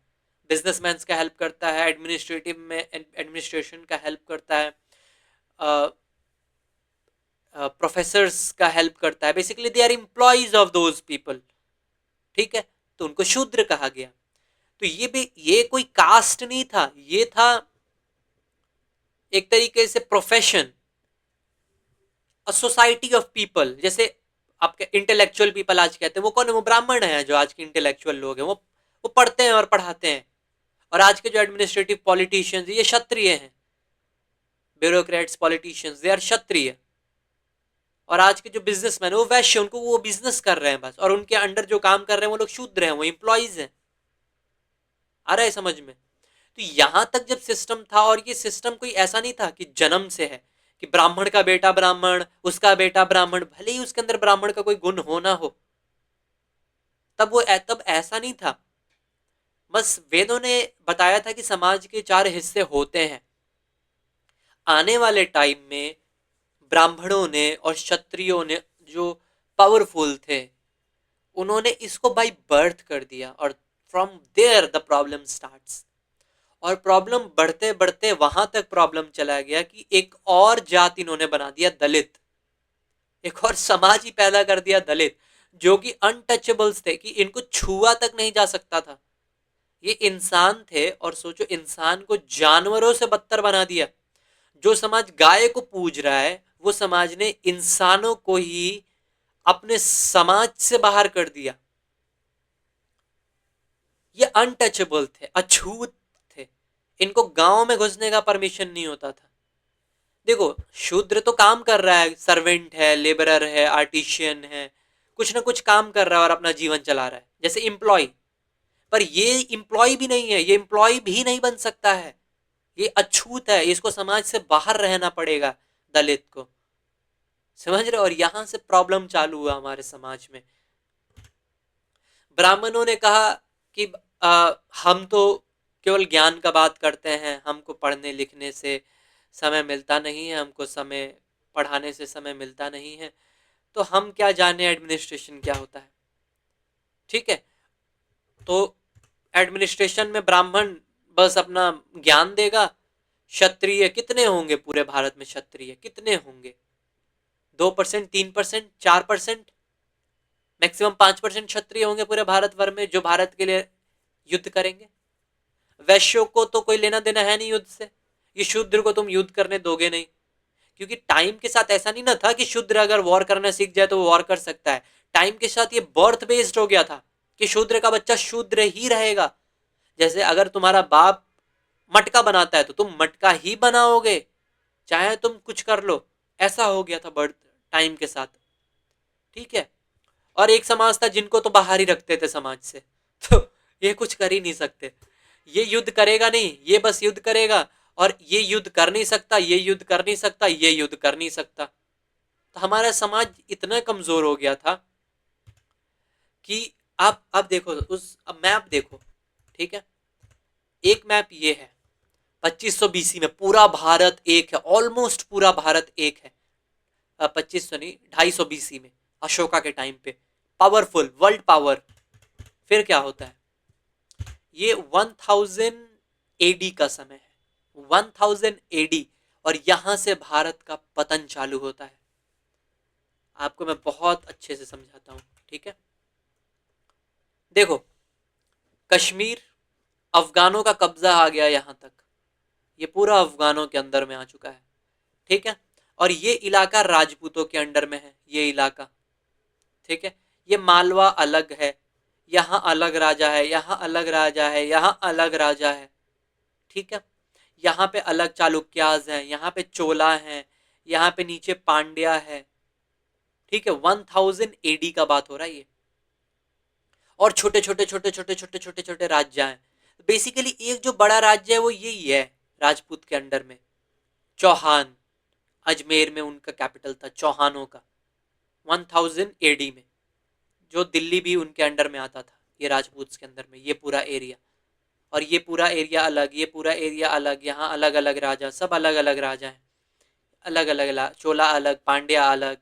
बिजनेसमैन का हेल्प करता है, एडमिनिस्ट्रेटिव में एडमिनिस्ट्रेशन का हेल्प करता है, प्रोफेसर्स का हेल्प करता है, basically they are employees of those people, ठीक है। तो उनको शूद्र कहा गया। तो ये कोई कास्ट नहीं था, ये था एक तरीके से profession, a society of people, जैसे आपके इंटेलेक्चुअल पीपल आज कहते हैं, वो कौन है? वो ब्राह्मण है, जो आज के इंटेलेक्चुअल लोग हैं, वो पढ़ते हैं और पढ़ाते हैं। और आज के जो एडमिनिस्ट्रेटिव पॉलिटिशियंस, ये क्षत्रिय हैं, ब्यूरोक्रेट्स, पॉलिटिशियंस, दे आर क्षत्रिय। और आज के जो बिजनेसमैन है वो वैश्य, उनको वो बिजनेस कर रहे हैं बस, और उनके अंडर जो काम कर रहे हैं वो लोग शूद्र हैं, वो एम्प्लॉइज हैं। आ रहा है समझ में? तो यहां तक जब सिस्टम था, और ये सिस्टम कोई ऐसा नहीं था कि जन्म से है कि ब्राह्मण का बेटा ब्राह्मण, उसका बेटा ब्राह्मण, भले ही उसके अंदर ब्राह्मण का कोई गुण हो ना हो, तब ऐसा नहीं था। बस वेदों ने बताया था कि समाज के 4 हिस्से होते हैं। आने वाले टाइम में ब्राह्मणों ने और क्षत्रियों ने, जो पावरफुल थे, उन्होंने इसको बाय बर्थ कर दिया, और from there the problem starts. और प्रॉब्लम बढ़ते बढ़ते वहां तक प्रॉब्लम चला गया कि एक और जात इन्होंने बना दिया, दलित। एक और समाज ही पैदा कर दिया, दलित, जो कि अनटचेबल्स थे, कि इनको छुआ तक नहीं जा सकता था। ये इंसान थे, और सोचो, इंसान को जानवरों से बदतर बना दिया। जो समाज गाय को पूज रहा है, वो समाज ने इंसानों को ही अपने समाज से बाहर कर दिया। ये अनटचेबल थे, अछूत थे, इनको गांव में घुसने का परमिशन नहीं होता था। देखो, शूद्र तो काम कर रहा है, सर्वेंट है, लेबरर है, आर्टिशियन है, कुछ ना कुछ काम कर रहा है और अपना जीवन चला रहा है, जैसे एम्प्लॉय। पर ये एम्प्लॉय भी नहीं है, ये एम्प्लॉय भी नहीं बन सकता है, ये अछूत है, इसको समाज से बाहर रहना पड़ेगा, दलित को। समझ रहे हो? और यहां से प्रॉब्लम चालू हुआ हमारे समाज में। ब्राह्मणों ने कहा कि हम तो केवल ज्ञान का बात करते हैं, हमको पढ़ने लिखने से समय मिलता नहीं है, हमको समय पढ़ाने से समय मिलता नहीं है, तो हम क्या जाने एडमिनिस्ट्रेशन क्या होता है। ठीक है, तो एडमिनिस्ट्रेशन में ब्राह्मण बस अपना ज्ञान देगा। क्षत्रिय कितने होंगे पूरे भारत में? क्षत्रिय कितने होंगे? 2%, 3%, 4%, मैक्सिमम 5% क्षत्रिय होंगे पूरे भारत भर में, जो भारत के लिए युद्ध करेंगे। वैश्यों को तो कोई लेना देना है नहीं युद्ध से, ये शूद्र को तुम युद्ध करने दोगे नहीं। क्योंकि टाइम के साथ ऐसा नहीं ना था कि शूद्र अगर वॉर करना सीख जाए तो वो वॉर कर सकता है। टाइम के साथ ये बर्थ बेस्ड हो गया था कि शूद्र का बच्चा शूद्र ही रहेगा। जैसे अगर तुम्हारा बाप मटका बनाता है तो तुम मटका ही बनाओगे, चाहे तुम कुछ कर लो। ऐसा हो गया था बर्थ टाइम के साथ। ठीक है, और एक समाज था जिनको तो बाहर ही रखते थे समाज से, तो ये कुछ कर ही नहीं सकते। ये युद्ध करेगा नहीं, ये बस युद्ध करेगा, और ये युद्ध कर नहीं सकता, ये युद्ध कर नहीं सकता, ये युद्ध कर नहीं सकता। तो हमारा समाज इतना कमजोर हो गया था कि आप अब देखो, उस अब मैप देखो। ठीक है, एक मैप ये है, 2500 बीसी में पूरा भारत एक है, ऑलमोस्ट पूरा भारत एक है। 2500 नहीं, 250 बीसी में, अशोका के टाइम पे, पावरफुल वर्ल्ड पावर। फिर क्या होता है? ये 1000 एडी का समय है, 1000 एडी, और यहां से भारत का पतन चालू होता है। आपको मैं बहुत अच्छे से समझाता हूं। ठीक है, देखो, कश्मीर, अफगानों का कब्जा आ गया यहां तक, ये पूरा अफगानों के अंदर में आ चुका है। ठीक है, और ये इलाका राजपूतों के अंडर में है, ये इलाका। ठीक है, ये मालवा अलग है, यहाँ अलग राजा है, यहाँ अलग राजा है, यहाँ अलग राजा है। ठीक है, यहाँ पे अलग चालुक्याज हैं, यहाँ पे चोला हैं, यहाँ पे नीचे पांड्या है। ठीक है, 1000 एडी का बात हो रहा है ये, और छोटे छोटे छोटे छोटे छोटे छोटे छोटे राज्य हैं। बेसिकली एक जो बड़ा राज्य है वो यही है राजपूत के अंडर में, चौहान। अजमेर में उनका कैपिटल था चौहानों का, 1000 एडी में, जो दिल्ली भी उनके अंडर में आता था, ये राजपूत के अंदर में ये पूरा एरिया। और ये पूरा एरिया अलग, ये पूरा एरिया अलग, यहाँ अलग अलग राजा, सब अलग अलग राजा हैं, अलग अलग, चोला अलग, पांड्या अलग,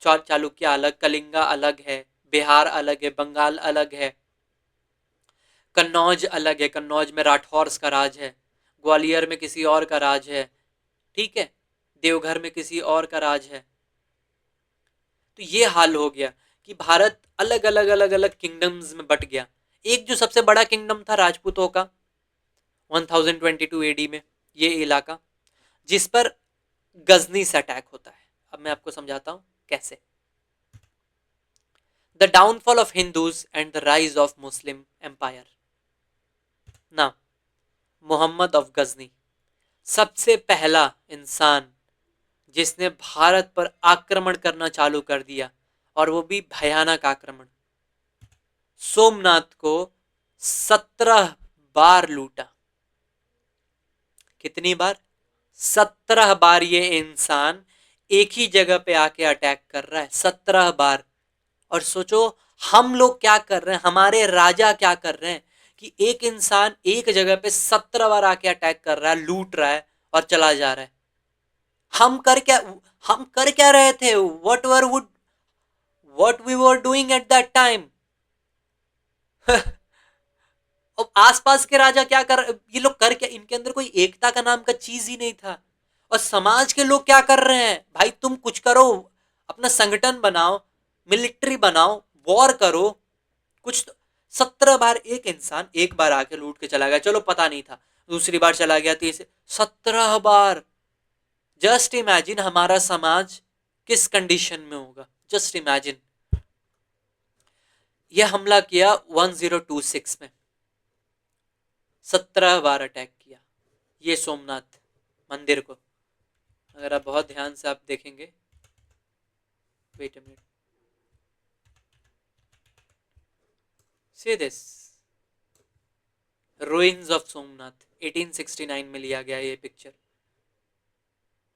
चालुक्य अलग, कलिंगा अलग है, बिहार अलग है, बंगाल अलग है, कन्नौज अलग है, कन्नौज में राठौर्स का राज है, ग्वालियर में किसी और का राज है। ठीक है, देवघर में किसी और का राज है। तो ये हाल हो गया कि भारत अलग अलग अलग अलग किंगडम्स में बट गया। एक जो सबसे बड़ा किंगडम था राजपूतों का 1022 एडी में, ये इलाका, जिस पर गजनी से अटैक होता है। अब मैं आपको समझाता हूं कैसे। The downfall of Hindus and the rise of Muslim empire. ना, मोहम्मद ऑफ गजनी सबसे पहला इंसान जिसने भारत पर आक्रमण करना चालू कर दिया, और वो भी भयानक आक्रमण। सोमनाथ को 17 बार लूटा। कितनी बार? 17 बार ये इंसान एक ही जगह पे आके अटैक कर रहा है, 17 बार। और सोचो हम लोग क्या कर रहे हैं, हमारे राजा क्या कर रहे हैं कि एक इंसान एक जगह पे 17 बार आके अटैक कर रहा है, लूट रहा है और चला जा रहा है। हम कर क्या हम कर क्या रहे थे? What we were doing at that time? और आसपास के राजा क्या कर, ये लोग कर क्या, इनके अंदर कोई एकता का नाम का चीज ही नहीं था। और समाज के लोग क्या कर रहे हैं? भाई तुम कुछ करो, अपना संगठन बनाओ, मिलिट्री बनाओ, वॉर करो कुछ तो। 17 बार एक इंसान एक बार आके लूट के चला गया, चलो पता नहीं था, दूसरी बार चला गया, तीसरी, 17 बार। जस्ट इमेजिन हमारा समाज किस कंडीशन में होगा, जस्ट इमेजिन। यह हमला किया 1026 में, 17 बार अटैक किया ये सोमनाथ मंदिर को। अगर आप बहुत ध्यान से आप देखेंगे, wait a minute, see this ruins of Somnath, 1869 में लिया गया ये पिक्चर।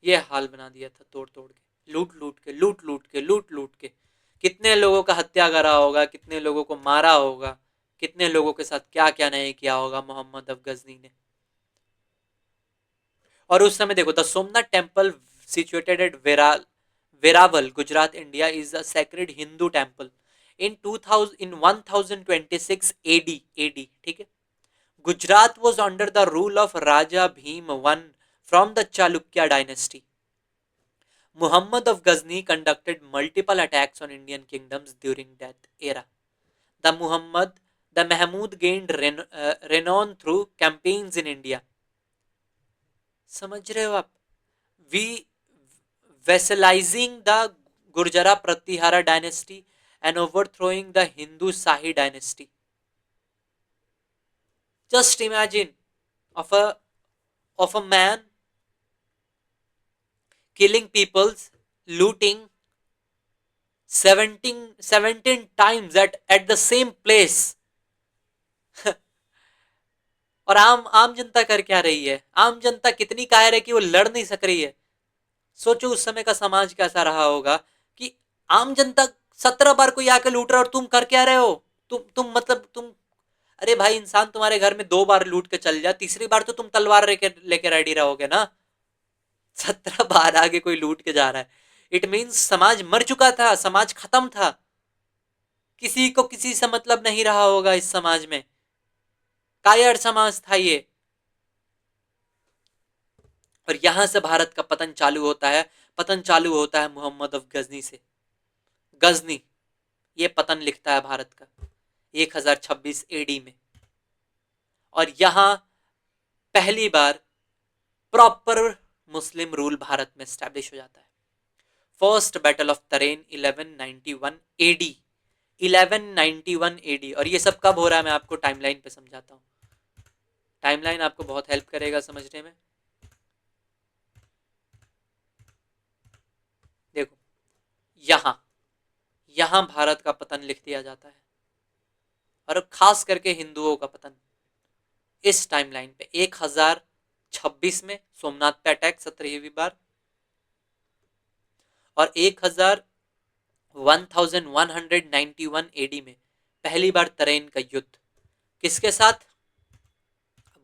ये हाल बना दिया था तोड़ तोड़ के, लूट लूट के, लूट लूट के, लूट लूट के। कितने लोगों का हत्या करा होगा, कितने लोगों को मारा होगा, कितने लोगों के साथ क्या क्या नहीं किया होगा मोहम्मद अफ गजनी ने। और उस समय देखो, the Somnath temple situated at Veraval Gujarat India is a sacred Hindu temple. In 1026 AD, ठीक है, Gujarat was under the rule of Raja Bhim I from the Chalukya dynasty. Muhammad of Ghazni conducted multiple attacks on Indian kingdoms during that era. The Mahmud gained renown through campaigns in India. समझ रहे हो आप? We vassalizing the Gurjara Pratihara dynasty and overthrowing the Hindu Shahi dynasty. Just imagine of a man killing peoples, looting 17 times at the same place. और आम जनता कर क्या रही है? आम जनता कितनी कायर है कि वो लड़ नहीं सक रही है। सोचो उस समय का समाज कैसा रहा होगा कि आम जनता 17 बार कोई आके लूट रहा है और तुम कर क्या रहे हो? तुम मतलब तुम, अरे भाई इंसान तुम्हारे घर में 2 बार लूट के चल जाए, तीसरी बार तो तुम तलवार लेके रेडी रहोगे ना। 17 बार आगे कोई लूट के जा रहा है, इट मीन्स समाज मर चुका था, समाज खत्म था, किसी को किसी से मतलब नहीं रहा होगा इस समाज में, कायर समाज था ये। और यहां से भारत का पतन चालू होता है। पतन चालू होता है मोहम्मद अफ गजनी से। गजनी ये पतन लिखता है भारत का 1026 एडी में। और यहां पहली बार प्रॉपर मुस्लिम रूल भारत में स्टैब्लिश हो जाता है। फर्स्ट बैटल ऑफ तरेन 1191 एडी, 1191 एडी। और ये सब कब हो रहा है मैं आपको टाइमलाइन पे समझाता हूँ। टाइमलाइन आपको बहुत हेल्प करेगा समझने में। देखो यहां यहां भारत का पतन लिख दिया जाता है, और खास करके हिंदुओं का पतन इस टाइमलाइन पे 1026 में सोमनाथ पे अटैक 17वीं बार, और 1191 एडी में पहली बार तरेन का युद्ध। किसके साथ?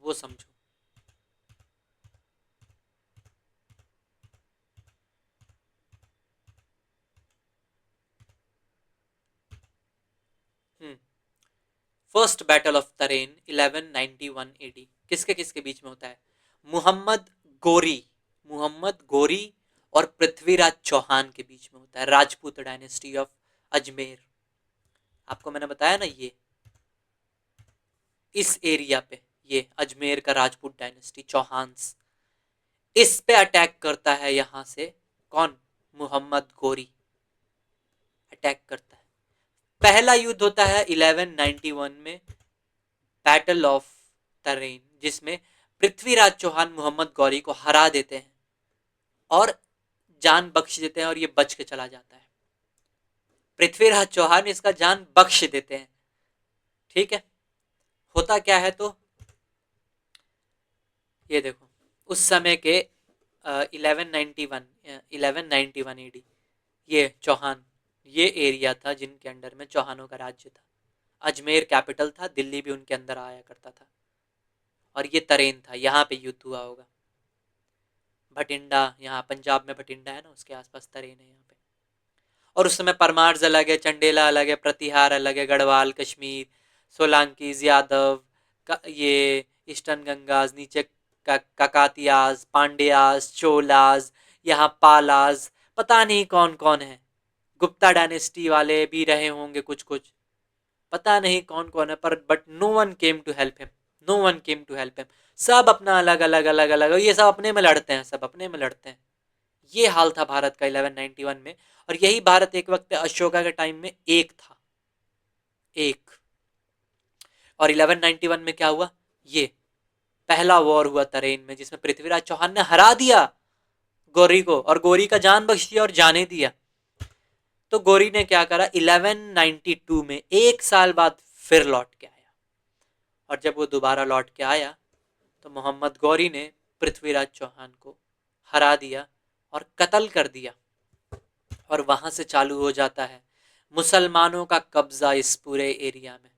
वो समझो। फर्स्ट बैटल ऑफ तरेन 1191 एडी किसके किसके बीच में होता है? मुहम्मद गोरी, मुहम्मद गोरी और पृथ्वीराज चौहान के बीच में होता है, राजपूत डायनेस्टी ऑफ अजमेर। आपको मैंने बताया ना, ये इस एरिया पे, ये अजमेर का राजपूत डायनेस्टी चौहान्स, इस पे अटैक करता है यहां से कौन? मोहम्मद गोरी अटैक करता है। पहला युद्ध होता है 1191 में, बैटल ऑफ तरेन, जिसमें पृथ्वीराज चौहान मोहम्मद गौरी को हरा देते हैं और जान बख्श देते हैं, और ये बच के चला जाता है। पृथ्वीराज चौहान इसका जान बख्श देते हैं। ठीक है, होता क्या है तो ये देखो, उस समय के 1191 एडी, ये चौहान, ये एरिया था जिनके अंडर में चौहानों का राज्य था। अजमेर कैपिटल था, दिल्ली भी उनके अंदर आया करता था, और ये तरेन था, यहाँ पे युद्ध हुआ होगा। भटिंडा, यहाँ पंजाब में भटिंडा है ना, उसके आसपास तरेन है यहाँ पे। और उस समय परमार्स अलग है, चंडेला अलग है, प्रतिहार अलग है, गढ़वाल, कश्मीर, सोलंकीज, यादव ये ईस्टर्न गंगाज, नीचे ककातियाज, पांड्याज, चोलाज, यहाँ पालाज, पता नहीं कौन कौन है। गुप्ता डायनेस्टी वाले भी रहे होंगे कुछ कुछ, पता नहीं कौन कौन है, पर but no one came to help him, no one came to help him. सब अपना अलग अलग अलग अलग, ये सब अपने में लड़ते हैं, सब अपने में लड़ते हैं। ये हाल था भारत का 1191 में। और यही भारत एक वक्त अशोका के टाइम में एक था, एक। और 1191 में क्या हुआ, ये पहला वॉर हुआ तरेन में, जिसमें पृथ्वीराज चौहान ने हरा दिया गौरी को, और गौरी का जान बख्श दिया और जाने दिया। तो गौरी ने क्या करा, 1192 में, एक साल बाद फिर लौट के आया। और जब वो दोबारा लौट के आया तो मोहम्मद गौरी ने पृथ्वीराज चौहान को हरा दिया और कत्ल कर दिया। और वहां से चालू हो जाता है मुसलमानों का कब्जा इस पूरे एरिया में।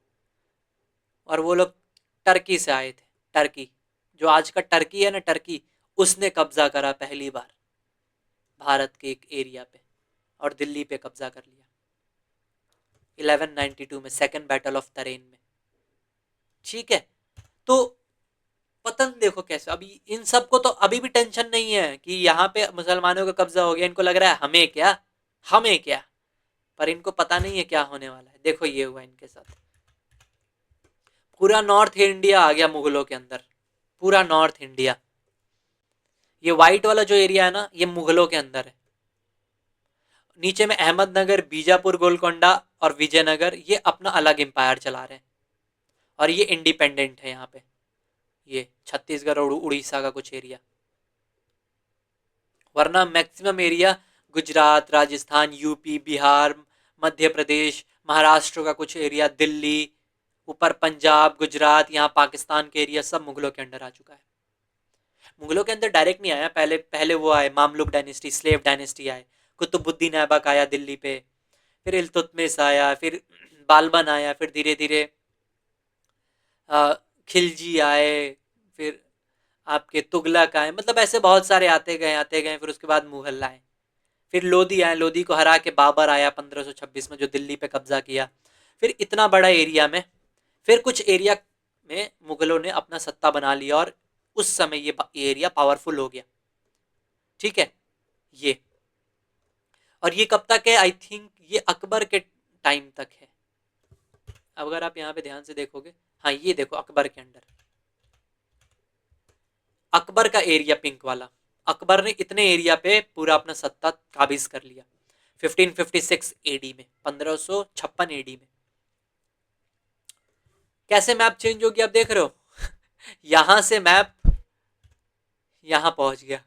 और वो लोग टर्की से आए थे, टर्की, जो आज का टर्की है ना, टर्की, उसने कब्जा करा पहली बार भारत के एक एरिया पे, और दिल्ली पे कब्जा कर लिया 1192 में, सेकेंड बैटल ऑफ तरेन में। ठीक है, तो पतन देखो कैसे। अभी इन सब को तो अभी भी टेंशन नहीं है कि यहाँ पे मुसलमानों का कब्जा हो गया, इनको लग रहा है हमें क्या, हमें क्या, पर इनको पता नहीं है क्या होने वाला है। देखो ये हुआ इनके साथ, पूरा नॉर्थ इंडिया आ गया मुगलों के अंदर, पूरा नॉर्थ इंडिया। ये व्हाइट वाला जो एरिया है ना, ये मुगलों के अंदर है। नीचे में अहमदनगर, बीजापुर, गोलकोंडा और विजयनगर, ये अपना अलग एम्पायर चला रहे हैं, और ये इंडिपेंडेंट है यहाँ पे। ये छत्तीसगढ़ और उड़ीसा का कुछ एरिया, वरना maximum area Gujarat, Rajasthan, UP, Bihar, Madhya Pradesh, Maharashtra का कुछ एरिया, दिल्ली, ऊपर पंजाब, गुजरात, यहाँ पाकिस्तान के एरिया, सब मुगलों के अंडर आ चुका है। मुगलों के अंदर डायरेक्ट नहीं आया, पहले पहले वो आए मामलुक डायनेस्टी, स्लेव डायनेस्टी आए, कुतुबुद्दीन ऐबक आया दिल्ली पे, फिर इल्तुतमिश आया, फिर बालबन आया, फिर धीरे धीरे खिलजी आए, फिर आपके तुगलक आए, मतलब ऐसे बहुत सारे आते गए आते गए। फिर उसके बाद मुगल आए, फिर लोधी आए, लोधी को हरा के बाबर आया 1526 में, जो दिल्ली पे कब्जा किया। फिर इतना बड़ा एरिया में फिर कुछ एरिया में मुगलों ने अपना सत्ता बना लिया, और उस समय ये एरिया पावरफुल हो गया। ठीक है, ये, और ये कब तक है, आई थिंक ये अकबर के टाइम तक है। अगर आप यहाँ पे ध्यान से देखोगे, हाँ ये देखो अकबर के अंडर, अकबर का एरिया पिंक वाला, अकबर ने इतने एरिया पे पूरा अपना सत्ता काबिज कर लिया 1556 एडी में, 1556 एडी में। कैसे मैप चेंज हो गया आप देख रहे हो यहां से मैप यहां पहुंच गया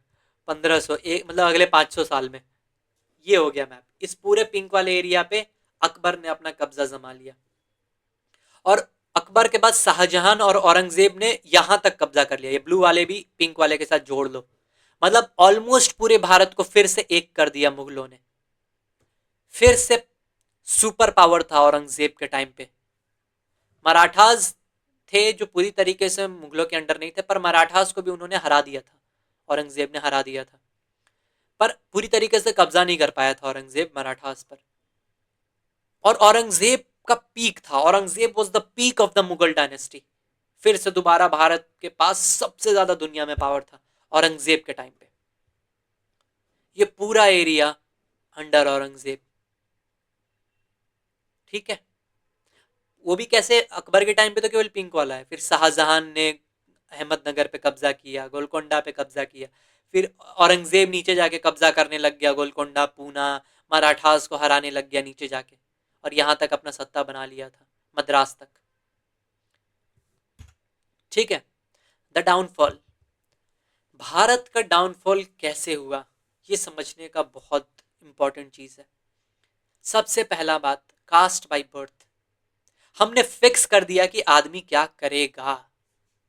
1501, मतलब अगले 500 साल में ये हो गया मैप। इस पूरे पिंक वाले एरिया पे अकबर ने अपना कब्जा जमा लिया, और अकबर के बाद शाहजहां और औरंगजेब ने यहां तक कब्जा कर लिया। ये ब्लू वाले भी पिंक वाले के साथ जोड़ लो, मतलब ऑलमोस्ट पूरे भारत को फिर से एक कर दिया मुगलों ने। फिर से सुपर पावर था औरंगजेब के टाइम पे। मराठास थे जो पूरी तरीके से मुगलों के अंडर नहीं थे, पर मराठास को भी उन्होंने हरा दिया था, औरंगजेब ने हरा दिया था, पर पूरी तरीके से कब्जा नहीं कर पाया था औरंगजेब मराठास पर। और औरंगजेब का पीक था, Aurangzeb was the peak of the Mughal dynasty. फिर से दोबारा भारत के पास सबसे ज्यादा दुनिया में पावर था औरंगजेब के टाइम पे। ये पूरा एरिया अंडर औरंगजेब। ठीक है, वो भी कैसे, अकबर के टाइम पे तो केवल पिंक वाला है, फिर शाहजहां ने अहमदनगर पे कब्जा किया, गोलकोंडा पे कब्जा किया, फिर औरंगजेब नीचे जाके कब्जा करने लग गया, गोलकोंडा, पूना, मराठास को हराने लग गया नीचे जाके, और यहां तक अपना सत्ता बना लिया था, मद्रास तक। ठीक है। द डाउनफॉल, भारत का डाउनफॉल कैसे हुआ, ये समझने का बहुत इंपॉर्टेंट चीज है। सबसे पहला बात, कास्ट बाय बर्थ। हमने फिक्स कर दिया कि आदमी क्या करेगा,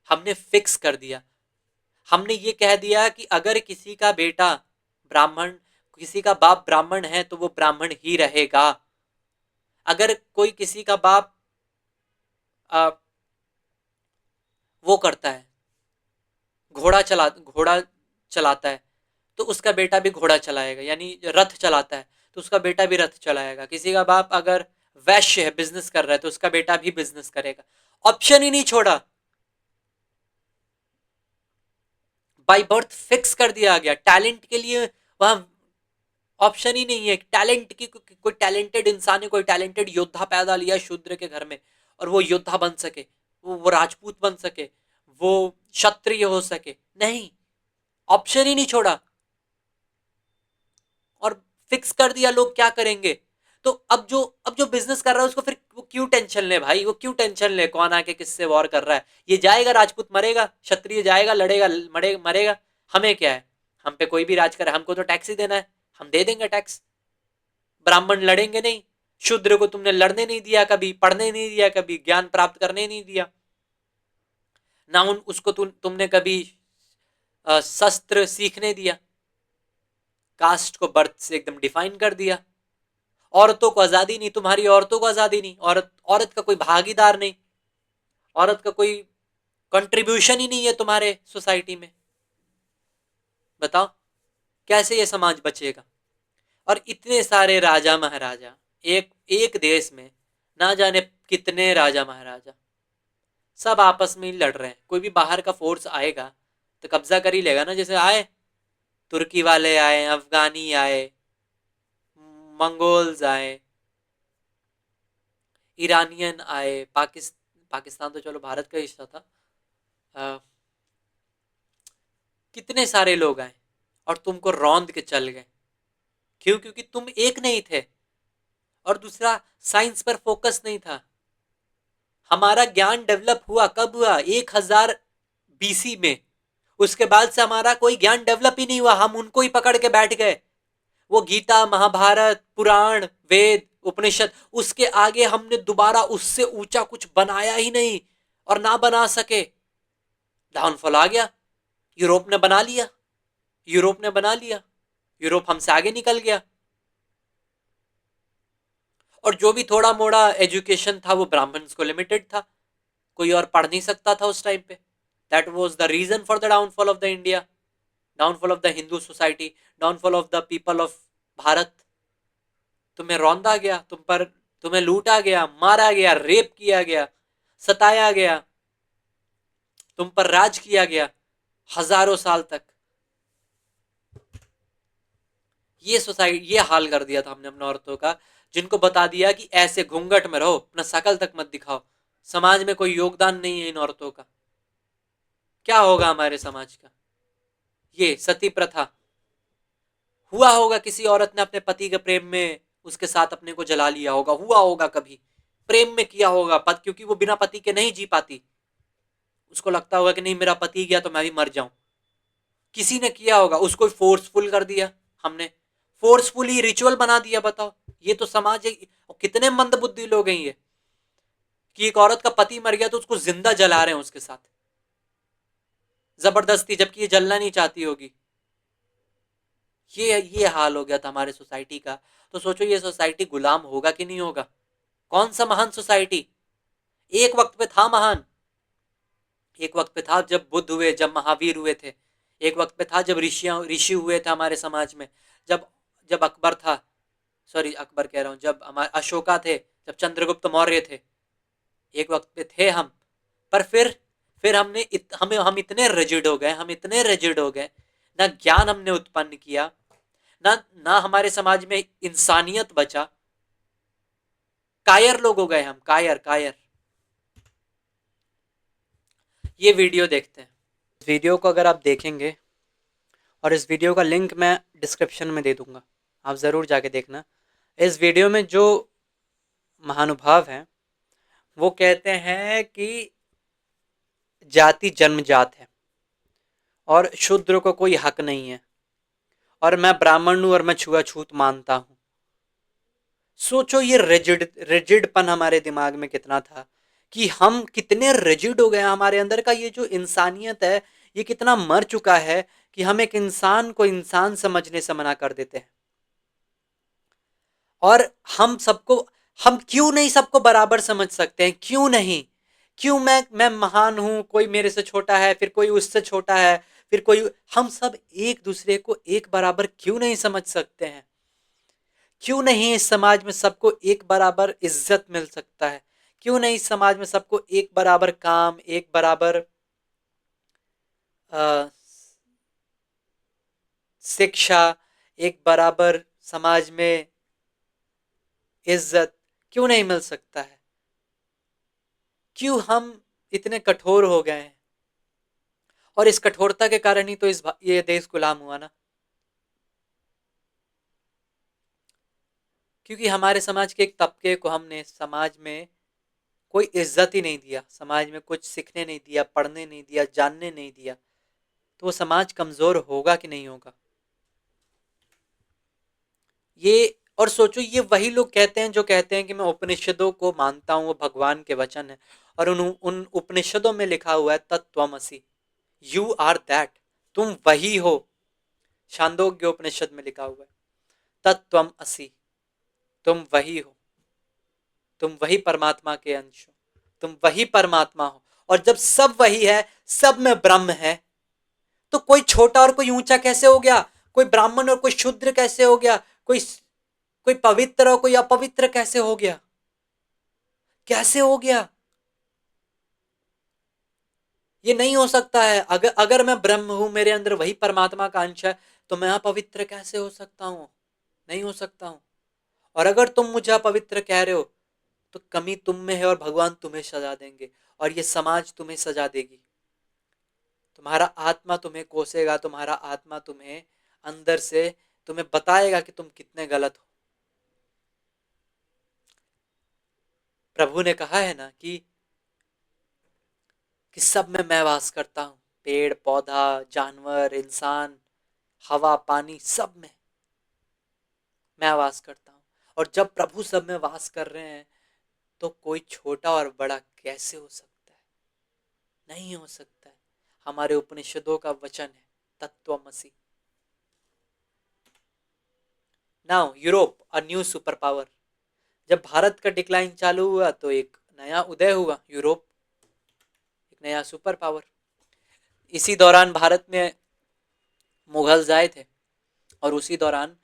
हमने फिक्स कर दिया। हमने ये कह दिया कि अगर किसी का बेटा ब्राह्मण, किसी का बाप ब्राह्मण है तो वो ब्राह्मण ही रहेगा। अगर कोई किसी का बाप आ, वो करता है, घोड़ा चलाता है, तो उसका बेटा भी घोड़ा चलाएगा, यानी रथ चलाता है तो उसका बेटा भी रथ चलाएगा। किसी का बाप अगर वैश्य है, बिजनेस कर रहा है, तो उसका बेटा भी बिजनेस करेगा। ऑप्शन ही नहीं छोड़ा, बाय बर्थ फिक्स कर दिया गया। टैलेंट के लिए वहां ऑप्शन ही नहीं है। टैलेंट की कोई टैलेंटेड इंसान है, कोई टैलेंटेड योद्धा पैदा लिया शूद्र के घर में, और वो योद्धा बन सके, वो राजपूत बन सके, वो क्षत्रिय हो सके, नहीं, ऑप्शन ही नहीं छोड़ा और फिक्स कर दिया लोग क्या करेंगे। तो अब जो बिजनेस कर रहा है उसको फिर वो क्यों टेंशन ले भाई, वो क्यों टेंशन ले कौन आके किससे वॉर कर रहा है। ये जाएगा, राजपूत मरेगा, क्षत्रिय जाएगा, लड़ेगा, मरेगा, हमें क्या है, हम पे कोई भी राज करे, हमको तो टैक्स ही देना है, हम दे देंगे टैक्स। ब्राह्मण लड़ेंगे नहीं, शूद्र को तुमने लड़ने नहीं दिया, कभी पढ़ने नहीं दिया, कभी ज्ञान प्राप्त करने नहीं दिया ना, उसको तुमने कभी शस्त्र सीखने दिया। कास्ट को बर्थ से एकदम डिफाइन कर दिया। औरतों को आजादी नहीं, तुम्हारी औरतों को आजादी नहीं, औरत औरत का कोई भागीदार नहीं, औरत का कोई कंट्रीब्यूशन ही नहीं है तुम्हारे सोसाइटी में। बताओ कैसे ये समाज बचेगा। और इतने सारे राजा महाराजा, एक एक देश में ना जाने कितने राजा महाराजा, सब आपस में ही लड़ रहे हैं। कोई भी बाहर का फोर्स आएगा तो कब्जा कर ही लेगा ना। जैसे आए, तुर्की वाले आए, अफगानी आए, मंगोल्स आए, ईरानियन आए, पाकिस्तान तो चलो भारत का हिस्सा था। आ, कितने सारे लोग आए और तुमको रौंद के चल गए। क्यों? क्योंकि तुम एक नहीं थे, और दूसरा साइंस पर फोकस नहीं था। हमारा ज्ञान डेवलप हुआ कब हुआ? 1000 BC में। उसके बाद से हमारा कोई ज्ञान डेवलप ही नहीं हुआ, हम उनको ही पकड़ के बैठ गए। वो गीता, महाभारत, पुराण, वेद, उपनिषद, उसके आगे हमने दोबारा उससे ऊंचा कुछ बनाया ही नहीं, और ना बना सके। डाउनफॉल आ गया। यूरोप ने बना लिया, यूरोप ने बना लिया, यूरोप हमसे आगे निकल गया। और जो भी थोड़ा मोड़ा एजुकेशन था वो ब्राह्मण्स को लिमिटेड था, कोई और पढ़ नहीं सकता था उस टाइम पे। That was the reason for the downfall of the India, downfall of the Hindu society, downfall of the people of Bharat. तुम्हें रौंदा गया, तुम्हें लूटा गया, मारा गया, रेप किया गया, सताया गया, तुम पर राज किया गया हजारों साल तक। ये सोसाइटी, ये हाल कर दिया था हमने अपने औरतों का, जिनको बता दिया कि ऐसे घूंघट में रहो, अपना शकल तक मत दिखाओ, समाज में कोई योगदान नहीं है इन औरतों का। क्या होगा हमारे समाज का? ये सती प्रथा। हुआ होगा किसी औरत ने अपने पति के प्रेम में उसके साथ अपने को जला लिया होगा, हुआ होगा कभी, प्रेम में किया होगा क्योंकि वो बिना पति के नहीं जी पाती, उसको लगता होगा कि नहीं मेरा पति गया तो मैं भी मर जाऊं। किसी ने किया होगा, उसको फोर्सफुल कर दिया हमने, फोर्सफुली रिचुअल बना दिया। बताओ, ये तो समाज है। कितने मंदबुद्धि लोग हैं ये, कि एक औरत का पति मर गया तो उसको जिंदा जला रहे हैं उसके साथ जबरदस्ती, जबकि ये जलना नहीं चाहती होगी। ये हाल हो गया था हमारे सोसाइटी का। तो सोचो ये सोसाइटी गुलाम होगा कि नहीं होगा? कौन सा महान सोसाइटी? एक वक्त पे था महान, एक वक्त पे था जब बुद्ध हुए, जब महावीर हुए थे, एक वक्त पे था जब ऋषि हुए थे हमारे समाज में, जब जब अकबर था, सॉरी अकबर कह रहा हूँ, जब हमारे अशोका थे, जब चंद्रगुप्त मौर्य थे, एक वक्त पे थे हम। पर फिर हम इतने रिजिड हो गए, हम इतने रिजिड हो गए, ना ज्ञान हमने उत्पन्न किया, ना ना हमारे समाज में इंसानियत बचा। कायर लोग हो गए हम, कायर कायर। ये वीडियो देखते हैं, वीडियो को अगर आप देखेंगे, और इस वीडियो का लिंक मैं डिस्क्रिप्शन में दे दूंगा, आप ज़रूर जाके देखना। इस वीडियो में जो महानुभाव हैं वो कहते हैं कि जाति जन्मजात है और शूद्र को कोई हक नहीं है, और मैं ब्राह्मण हूं और मैं छुआछूत मानता हूं। सोचो ये रिजिडपन हमारे दिमाग में कितना था, कि हम कितने रिजिड हो गए, हमारे अंदर का ये जो इंसानियत है ये कितना मर चुका है कि हम एक इंसान को इंसान समझने से मना कर देते हैं। और हम सबको, हम क्यों नहीं सबको बराबर समझ सकते हैं? क्यों नहीं? क्यों मैं महान हूं, कोई मेरे से छोटा है, फिर कोई उससे छोटा है, फिर कोई, हम सब एक दूसरे को एक बराबर क्यों नहीं समझ सकते हैं? क्यों नहीं इस समाज में सबको एक बराबर इज्जत मिल सकता है? क्यों नहीं इस समाज में सबको एक बराबर काम, एक बराबर अ, शिक्षा, एक बराबर समाज में इज्जत क्यों नहीं मिल सकता है? क्यों हम इतने कठोर हो गए हैं? और इस कठोरता के कारण ही तो ये देश गुलाम हुआ ना, क्योंकि हमारे समाज के एक तबके को हमने समाज में कोई इज्जत ही नहीं दिया, समाज में कुछ सीखने नहीं दिया, पढ़ने नहीं दिया, जानने नहीं दिया, तो वो समाज कमजोर होगा कि नहीं होगा? ये, और सोचो ये वही लोग कहते हैं जो कहते हैं कि मैं उपनिषदों को मानता हूं, वो भगवान के वचन है, और उन उपनिषदों में लिखा हुआ है तत्त्वमसि, यू आर दैट, तुम वही हो। छांदोग्य उपनिषद में लिखा हुआ है तत्त्वम असि, तुम वही हो, तुम वही परमात्मा के अंश हो, तुम वही परमात्मा हो। और जब सब वही है, सब में ब्रह्म है, तो कोई छोटा और कोई ऊंचा कैसे हो गया? कोई ब्राह्मण और कोई शूद्र कैसे हो गया? कोई कोई पवित्र और कोई अपवित्र कैसे हो गया? कैसे हो गया? ये नहीं हो सकता है। अगर अगर मैं ब्रह्म हूं, मेरे अंदर वही परमात्मा का अंश है, तो मैं अपवित्र कैसे हो सकता हूं? नहीं हो सकता हूं। और अगर तुम मुझे अपवित्र कह रहे हो, तो कमी तुम में है और भगवान तुम्हें सजा देंगे, और ये समाज तुम्हें सजा देगी। तुम्हारा आत्मा तुम्हें कोसेगा, तुम्हारा आत्मा तुम्हें अंदर से तुम्हें बताएगा कि तुम कितने गलत हो। प्रभु ने कहा है ना कि सब में मैं वास करता हूं, पेड़ पौधा, जानवर, इंसान, हवा, पानी, सब में मैं वास करता हूं। और जब प्रभु सब में वास कर रहे हैं, तो कोई छोटा और बड़ा कैसे हो सकता है? नहीं हो सकता है। हमारे उपनिषदों का वचन है तत्वमसि। Now Europe, a new super power. जब भारत का डिक्लाइन चालू हुआ, तो एक नया उदय हुआ, यूरोप, एक नया सुपर पावर। इसी दौरान भारत में मुगल्स आए थे, और उसी दौरान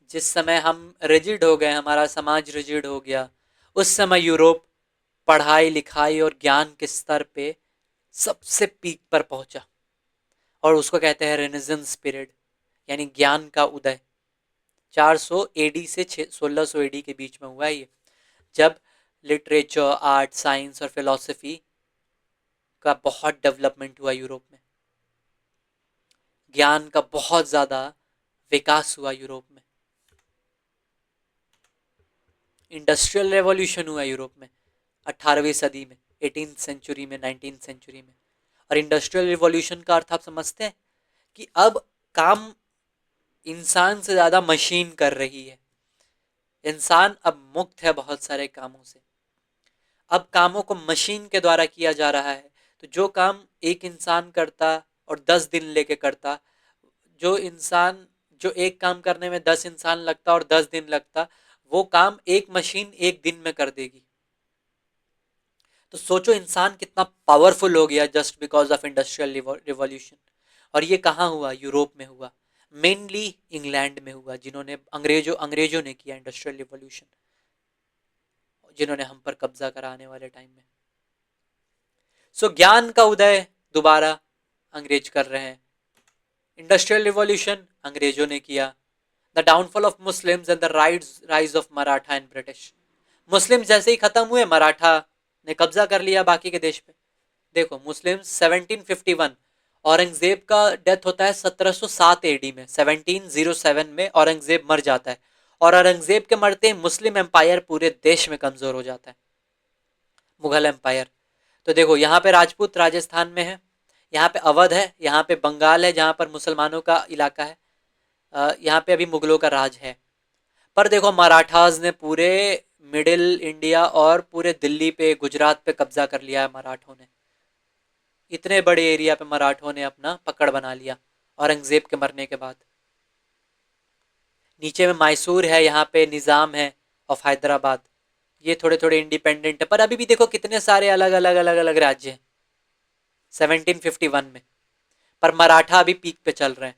जिस समय हम रिजिड हो गए, हमारा समाज रिजिड हो गया, उस समय यूरोप पढ़ाई लिखाई और ज्ञान के स्तर पे सबसे पीक पर पहुंचा, और उसको कहते हैं रेनेसेंस पीरियड, यानी ज्ञान का उदय। 400 एडी से 1600 एडी के बीच में हुआ ये, जब लिटरेचर, आर्ट, साइंस और फिलोसफी का बहुत डेवलपमेंट हुआ यूरोप में। ज्ञान का बहुत ज्यादा विकास हुआ यूरोप में। इंडस्ट्रियल रेवोल्यूशन हुआ यूरोप में 18वीं सदी में, 18th सेंचुरी में, 19th सेंचुरी में। और इंडस्ट्रियल रिवॉल्यूशन का अर्थ आप समझते हैं कि अब काम इंसान से ज्यादा मशीन कर रही है। इंसान अब मुक्त है बहुत सारे कामों से, अब कामों को मशीन के द्वारा किया जा रहा है। तो जो काम एक इंसान करता और 10 दिन लेके करता, जो इंसान, जो एक काम करने में 10 इंसान लगता और 10 दिन लगता, वो काम एक मशीन एक दिन में कर देगी। तो सोचो इंसान कितना पावरफुल हो गया just because of industrial revolution. और ये कहाँ हुआ? यूरोप में हुआ, मेनली इंग्लैंड में हुआ, जिन्होंने अंग्रेजों ने किया इंडस्ट्रियल रिवॉल्यूशन, जिन्होंने हम पर कब्जा करा आने वाले टाइम में। सो ज्ञान का उदय दोबारा अंग्रेज कर रहे हैं, इंडस्ट्रियल रिवॉल्यूशन अंग्रेजों ने किया, the downfall of Muslims and the rise of Maratha and British. Muslim जैसे ही खत्म हुए, मराठा ने कब्जा कर लिया बाकी के देश पे। देखो मुस्लिम्स 1751, औरंगजेब का डेथ होता है 1707 एडी में, 1707 में औरंगजेब मर जाता है। और औरंगजेब के मरते ही मुस्लिम एम्पायर पूरे देश में कमजोर हो जाता है, मुगल एम्पायर। तो देखो यहाँ पे राजपूत राजस्थान में है, यहाँ पे अवध है, यहाँ पे बंगाल है जहाँ पर मुसलमानों का इलाका है, यहाँ पे अभी मुगलों का राज है। पर देखो मराठास ने पूरे मिडिल इंडिया और पूरे दिल्ली पे, गुजरात पे कब्जा कर लिया है मराठों ने। इतने बड़े एरिया पे मराठों ने अपना पकड़ बना लिया औरंगजेब के मरने के बाद। नीचे में मैसूर है, यहाँ पे निज़ाम है ऑफ हैदराबाद। ये थोड़े थोड़े इंडिपेंडेंट है, पर अभी भी देखो कितने सारे अलग अलग अलग अलग राज्य हैं 1751 में। पर मराठा अभी पीक पे चल रहे हैं।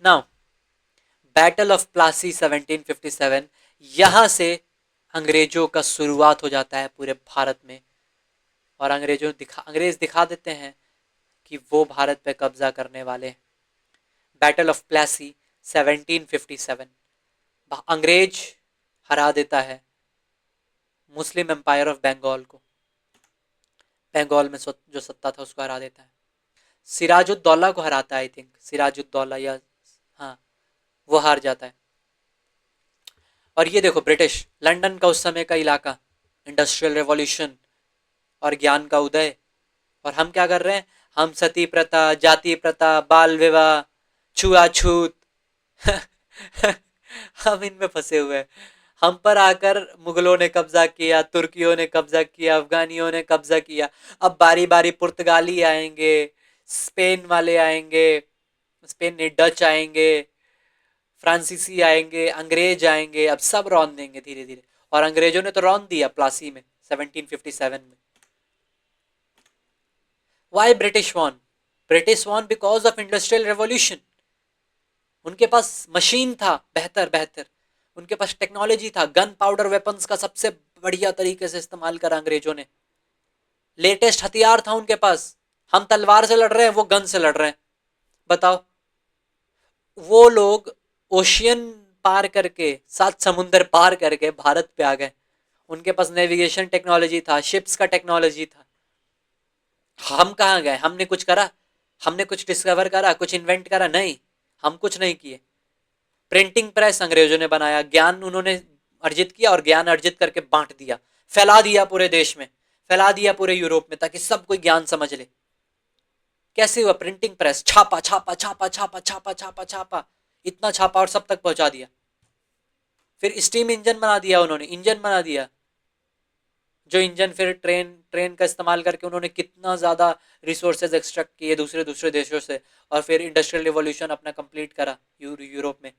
नाउ बैटल ऑफ प्लासी 1757, यहां से अंग्रेजों का शुरुआत हो जाता है पूरे भारत में। और अंग्रेज दिखा देते हैं कि वो भारत पे कब्जा करने वाले हैं। बैटल ऑफ प्लासी 1757, अंग्रेज हरा देता है मुस्लिम एम्पायर ऑफ बंगाल को। बंगाल में जो सत्ता था उसको हरा देता है। सिराजुद्दौला को हराता है, आई थिंक सिराजुद्दौला, या हाँ वो हार जाता है। और ये देखो ब्रिटिश लंदन का उस समय का इलाका, इंडस्ट्रियल रेवोल्यूशन और ज्ञान का उदय। और हम क्या कर रहे हैं, हम सती प्रथा, जाति प्रथा, बाल विवाह, छुआछूत हम इनमें फंसे हुए हैं। हम पर आकर मुगलों ने कब्जा किया, तुर्कियों ने कब्जा किया, अफगानियों ने कब्जा किया। अब बारी बारी पुर्तगाली आएंगे, स्पेन वाले आएंगे, स्पेन ने डच आएंगे, फ्रांसीसी आएंगे, अंग्रेज आएंगे, अब सब रौंद देंगे धीरे धीरे। और अंग्रेजों ने तो रौंद दिया प्लासी में 1757 में। Why British won? British won because of industrial revolution. उनके पास मशीन था बेहतर बेहतर, उनके पास टेक्नोलॉजी था, गन पाउडर वेपन्स का सबसे बढ़िया तरीके से इस्तेमाल करा अंग्रेजों ने। लेटेस्ट हथियार था उनके पास। हम तलवार से लड़ रहे हैं, वो गन से लड़ रहे हैं। बताओ, वो लोग ओशियन पार करके, 7 समुंदर पार करके भारत पे आ गए। उनके पास नेविगेशन टेक्नोलॉजी था, शिप्स का टेक्नोलॉजी था। हम कहाँ गए? हमने कुछ करा? हमने कुछ डिस्कवर करा, कुछ इन्वेंट करा? नहीं, हम कुछ नहीं किए। प्रिंटिंग प्रेस अंग्रेजों ने बनाया, ज्ञान उन्होंने अर्जित किया और ज्ञान अर्जित करके बांट दिया, फैला दिया पूरे देश में, फैला दिया पूरे यूरोप में, ताकि सब कोई ज्ञान समझ ले। कैसे हुआ? प्रिंटिंग प्रेस, छापा छापा छापा छापा छापा छापा छापा, इतना छापा और सब तक पहुंचा दिया। फिर स्टीम इंजन बना दिया उन्होंने, इंजन बना दिया, जो इंजन फिर ट्रेन ट्रेन का इस्तेमाल करके उन्होंने कितना ज़्यादा रिसोर्सेज एक्सट्रैक्ट किए दूसरे दूसरे देशों से। और फिर इंडस्ट्रियल रिवॉल्यूशन अपना कंप्लीट करा यूरोप में।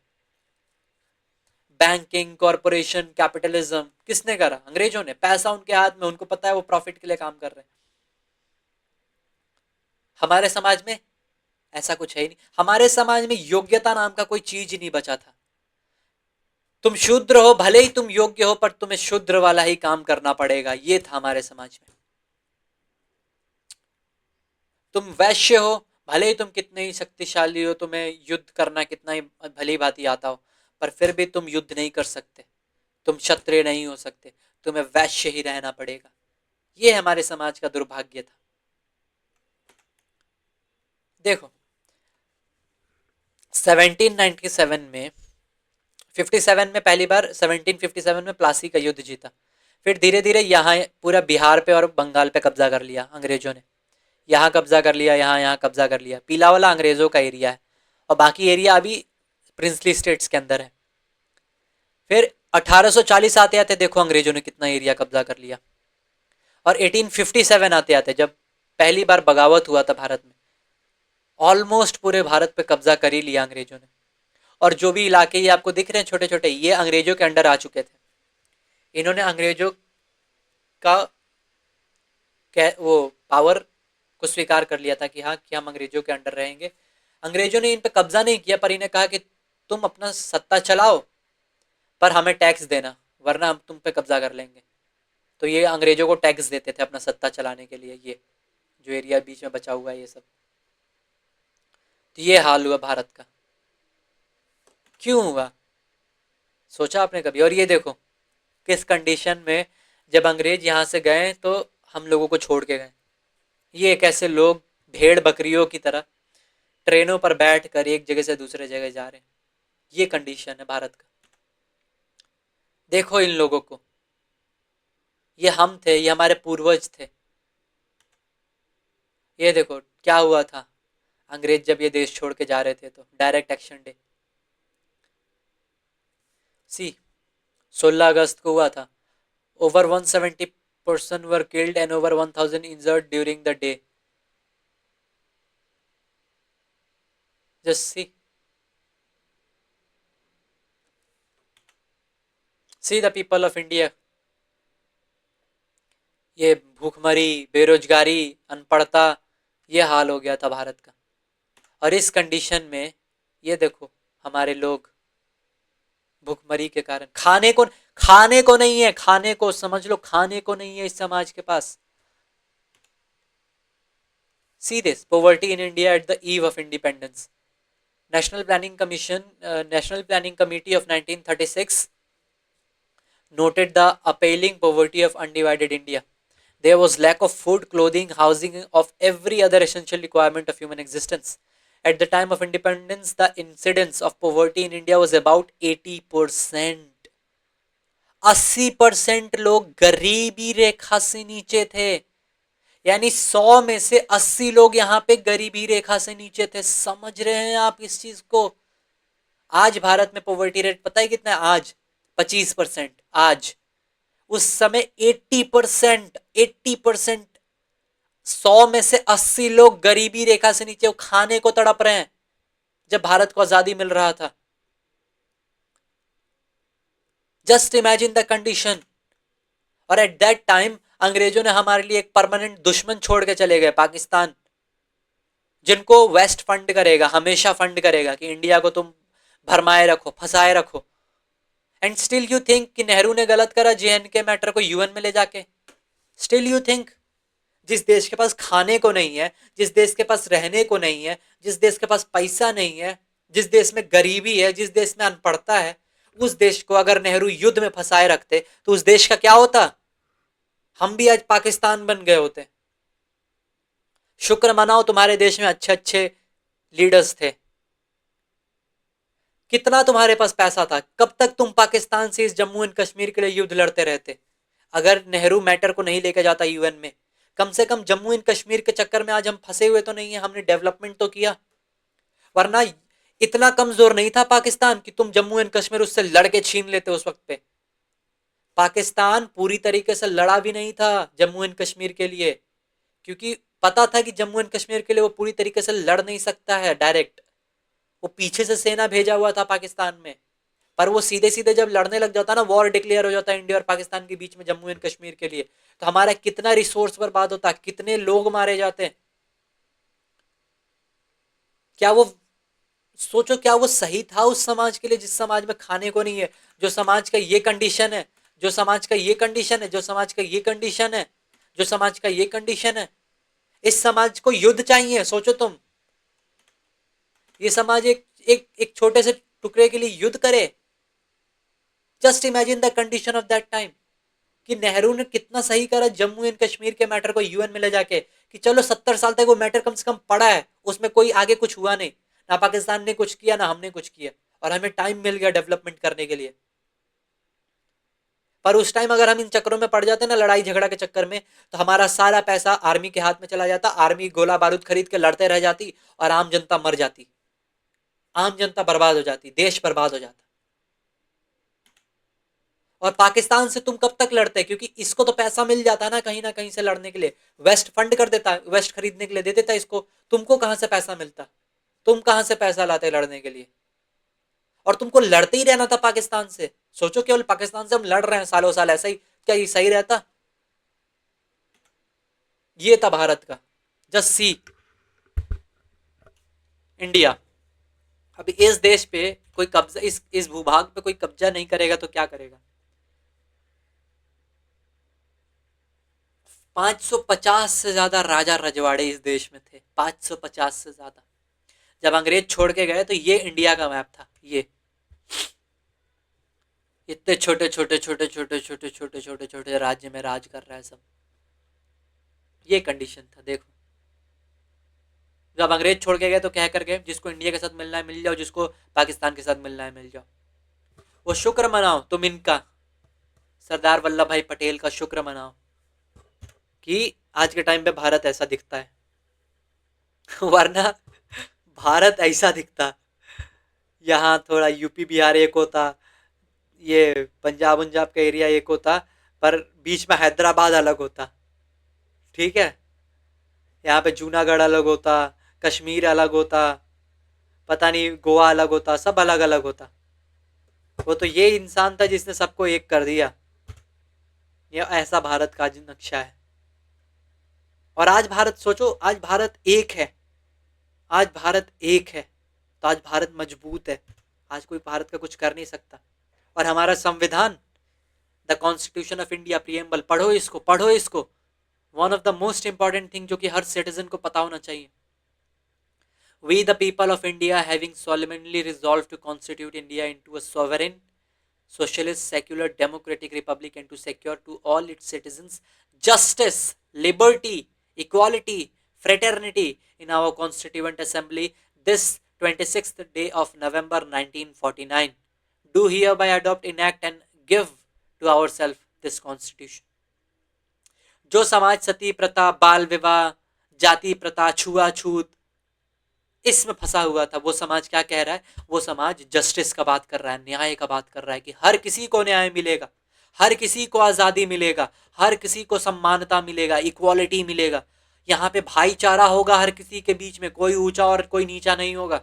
बैंकिंग, कॉरपोरेशन, कैपिटलिज्म किसने करा? अंग्रेजों ने। पैसा उनके हाथ में, उनको पता है वो प्रॉफिट के लिए काम कर रहे हैं। हमारे समाज में ऐसा कुछ है ही नहीं। हमारे समाज में योग्यता नाम का कोई चीज ही नहीं बचा था। तुम शूद्र हो, भले ही तुम योग्य हो, पर तुम्हें शूद्र वाला ही काम करना पड़ेगा, ये था हमारे समाज में। तुम वैश्य हो, भले ही तुम कितने ही शक्तिशाली हो, तुम्हें युद्ध करना कितना ही भली भांति आता हो, पर फिर भी तुम युद्ध नहीं कर सकते, तुम क्षत्रिय नहीं हो सकते, तुम्हें वैश्य ही रहना पड़ेगा। ये हमारे समाज का दुर्भाग्य था। देखो 1797 में, 57 में पहली बार 1757 में प्लासी का युद्ध जीता। फिर धीरे धीरे यहाँ पूरा बिहार पे और बंगाल पे कब्जा कर लिया अंग्रेजों ने। यहाँ कब्जा कर लिया, यहाँ यहाँ कब्जा कर लिया। पीला वाला अंग्रेजों का एरिया है और बाकी एरिया अभी प्रिंसली स्टेट्स के अंदर है। फिर 1840 आते आते देखो अंग्रेजों ने कितना एरिया कब्जा कर लिया। और 1857 आते आते जब पहली बार बगावत हुआ था भारत में, ऑलमोस्ट पूरे भारत पे कब्जा कर ही लिया अंग्रेजों ने। और जो भी इलाके ये आपको दिख रहे हैं छोटे छोटे, ये अंग्रेजों के अंडर आ चुके थे। इन्होंने अंग्रेजों का वो पावर को स्वीकार कर लिया था कि हाँ, कि हम अंग्रेजों के अंडर रहेंगे। अंग्रेजों ने इन पे कब्जा नहीं किया, पर इन्हें कहा कि तुम अपना सत्ता चलाओ, पर हमें टैक्स देना, वरना हम तुम पे कब्जा कर लेंगे। तो ये अंग्रेजों को टैक्स देते थे अपना सत्ता चलाने के लिए। ये जो एरिया बीच में बचा हुआ है ये सब। तो ये हाल हुआ भारत का। क्यों हुआ? सोचा आपने कभी? और ये देखो किस कंडीशन में, जब अंग्रेज यहाँ से गए तो हम लोगों को छोड़ के गए। ये कैसे लोग भेड़ बकरियों की तरह ट्रेनों पर बैठ कर एक जगह से दूसरे जगह जा रहे हैं। ये कंडीशन है भारत का। देखो इन लोगों को, ये हम थे, ये हमारे पूर्वज थे। ये देखो क्या हुआ था, अंग्रेज जब ये देश छोड़ के जा रहे थे तो डायरेक्ट एक्शन डे, सी 16 अगस्त को हुआ था। Over 170 person were killed and over 1000 injured during the day. Just see the people of India. ये भूखमरी, बेरोजगारी, अनपढ़ता, ये हाल हो गया था भारत का। और इस कंडीशन में ये देखो हमारे लोग भूखमरी के कारण खाने को नहीं है, खाने को समझ लो, खाने को नहीं है इस समाज के पास। See this poverty in India at the eve of independence. National Planning Committee of 1936 noted the appalling poverty of undivided India. There was lack of food, clothing, housing, of every other essential requirement of human existence. At the time of independence, the incidence of poverty in India was about 80%. 80% लोग गरीबी रेखा से नीचे थे। यानी 100 में से 80 लोग यहाँ पे गरीबी रेखा से नीचे थे। समझ रहे हैं आप इस चीज को? आज भारत में पॉवर्टी रेट पता है कितना है? आज 25%। आज उस समय 80%, 80%, 100 में से 80 लोग गरीबी रेखा से नीचे खाने को तड़प रहे हैं जब भारत को आजादी मिल रहा था। Just imagine the condition. और एट दैट टाइम अंग्रेजों ने हमारे लिए एक परमानेंट दुश्मन छोड़ के चले गए, पाकिस्तान, जिनको वेस्ट फंड करेगा, हमेशा फंड करेगा कि इंडिया को तुम भरमाए रखो, फंसाए रखो। एंड स्टिल यू थिंक कि नेहरू ने गलत करा जेएनके मैटर को यूएन में ले जाके? स्टिल यू थिंक जिस देश के पास खाने को नहीं है, जिस देश के पास रहने को नहीं है, जिस देश के पास पैसा नहीं है, जिस देश में गरीबी है, जिस देश में अनपढ़ता है, उस देश को अगर नेहरू युद्ध में फंसाए रखते तो उस देश का क्या होता? हम भी आज पाकिस्तान बन गए होते। शुक्र मनाओ तुम्हारे देश में अच्छे अच्छे लीडर्स थे। कितना तुम्हारे पास पैसा था? कब तक तुम पाकिस्तान से इस जम्मू एंड कश्मीर के लिए युद्ध लड़ते रहते? अगर नेहरू मैटर को नहीं लेकर जाता यूएन में, कम से कम जम्मू एंड कश्मीर के चक्कर में आज हम फंसे हुए तो नहीं है, हमने डेवलपमेंट तो किया। वरना इतना कमजोर नहीं था पाकिस्तान कि तुम जम्मू एंड कश्मीर उससे लड़के छीन लेते उस वक्त पे। पाकिस्तान पूरी तरीके से लड़ा भी नहीं था जम्मू एंड कश्मीर के लिए, क्योंकि पता था कि जम्मू एंड कश्मीर के लिए वो पूरी तरीके से लड़ नहीं सकता है डायरेक्ट। वो पीछे से सेना भेजा हुआ था पाकिस्तान में। पर वो सीधे सीधे जब लड़ने लग जाता ना, वॉर डिक्लेयर हो जाता है इंडिया और पाकिस्तान के बीच में जम्मू एंड कश्मीर के लिए, तो हमारा कितना रिसोर्स बर्बाद होता, कितने लोग मारे जाते हैं। क्या वो सोचो, क्या वो सही था उस समाज के लिए जिस समाज में खाने को नहीं है? जो समाज का ये कंडीशन है, जो समाज का ये कंडीशन है, जो समाज का ये कंडीशन है, जो समाज का ये कंडीशन है, इस समाज को युद्ध चाहिए। सोचो तुम, ये समाज एक एक एक छोटे से टुकड़े के लिए युद्ध करे। Just imagine the condition of that time कि नेहरू ने कितना सही करा जम्मू एंड कश्मीर के मैटर को यूएन में ले जाके, कि चलो 70 साल तक वो मैटर कम से कम पड़ा है, उसमें कोई आगे कुछ हुआ नहीं, ना पाकिस्तान ने कुछ किया ना हमने कुछ किया, और हमें टाइम मिल गया डेवलपमेंट करने के लिए। पर उस टाइम अगर हम इन चक्करों में पड़ जाते ना, लड़ाई झगड़ा के चक्कर में, तो हमारा सारा पैसा आर्मी के हाथ में चला जाता, आर्मी गोला बारूद खरीद के लड़ते रह जाती और आम जनता मर जाती, आम जनता बर्बाद हो जाती, देश बर्बाद हो जाता। और पाकिस्तान से तुम कब तक लड़ते? क्योंकि इसको तो पैसा मिल जाता ना कहीं से लड़ने के लिए, वेस्ट फंड कर देता, वेस्ट खरीदने के लिए दे देता इसको। तुमको कहां से पैसा मिलता? तुम कहां से पैसा लाते लड़ने के लिए? और तुमको लड़ते ही रहना था पाकिस्तान से। सोचो केवल पाकिस्तान से हम लड़ रहे हैं सालों साल, ऐसा ही क्या ये सही रहता? ये था भारत का। Just see India. अभी इस देश पे कोई कब्जा, इस भूभाग पे कोई कब्जा नहीं करेगा तो क्या करेगा? 550 से ज्यादा राजा रजवाड़े इस देश में थे, 550 से ज्यादा। जब अंग्रेज छोड़ के गए तो ये इंडिया का मैप था। ये इतने छोटे छोटे छोटे छोटे छोटे छोटे छोटे छोटे राज्य में राज कर रहा है सब। ये कंडीशन था देखो। जब अंग्रेज छोड़ के गए तो कह कर गए जिसको इंडिया के साथ मिलना है मिल जाओ, जिसको पाकिस्तान के साथ मिलना है मिल जाओ। वो शुक्र मनाओ तुम इनका, सरदार वल्लभ भाई पटेल का शुक्र मनाओ कि आज के टाइम पे भारत ऐसा दिखता है। वरना भारत ऐसा दिखता, यहाँ थोड़ा यूपी बिहार एक होता, ये पंजाब उंजाब का एरिया एक होता, पर बीच में हैदराबाद अलग होता। ठीक है, यहाँ पे जूनागढ़ अलग होता, कश्मीर अलग होता, पता नहीं गोवा अलग होता, सब अलग अलग होता। वो तो ये इंसान था जिसने सबको एक कर दिया। ये ऐसा भारत का नक्शा है। और आज भारत सोचो, आज भारत एक है, आज भारत एक है, तो आज भारत मजबूत है। आज कोई भारत का कुछ कर नहीं सकता। और हमारा संविधान, the constitution of India preamble, पढ़ो इसको, पढ़ो इसको। One of the most important thing जो कि हर सिटीजन को पता होना चाहिए। We the people of India having solemnly resolved to constitute India into a sovereign, socialist, secular, democratic republic and to secure to all its citizens justice, liberty, equality, fraternity in our constituent assembly this 26th day of November 1949, do hereby adopt, enact and give to ourselves this constitution. जो समाज सती प्रथा, बाल विवाह, जाति प्रथा, छुआछूत इसमें फंसा हुआ था, वो समाज क्या कह रहा है? वो समाज जस्टिस का बात कर रहा है, न्याय का बात कर रहा है कि हर किसी को न्याय मिलेगा, हर किसी को आजादी मिलेगा, हर किसी को सम्मानता मिलेगा, इक्वालिटी मिलेगा। यहाँ पे भाईचारा होगा हर किसी के बीच में, कोई ऊंचा और कोई नीचा नहीं होगा।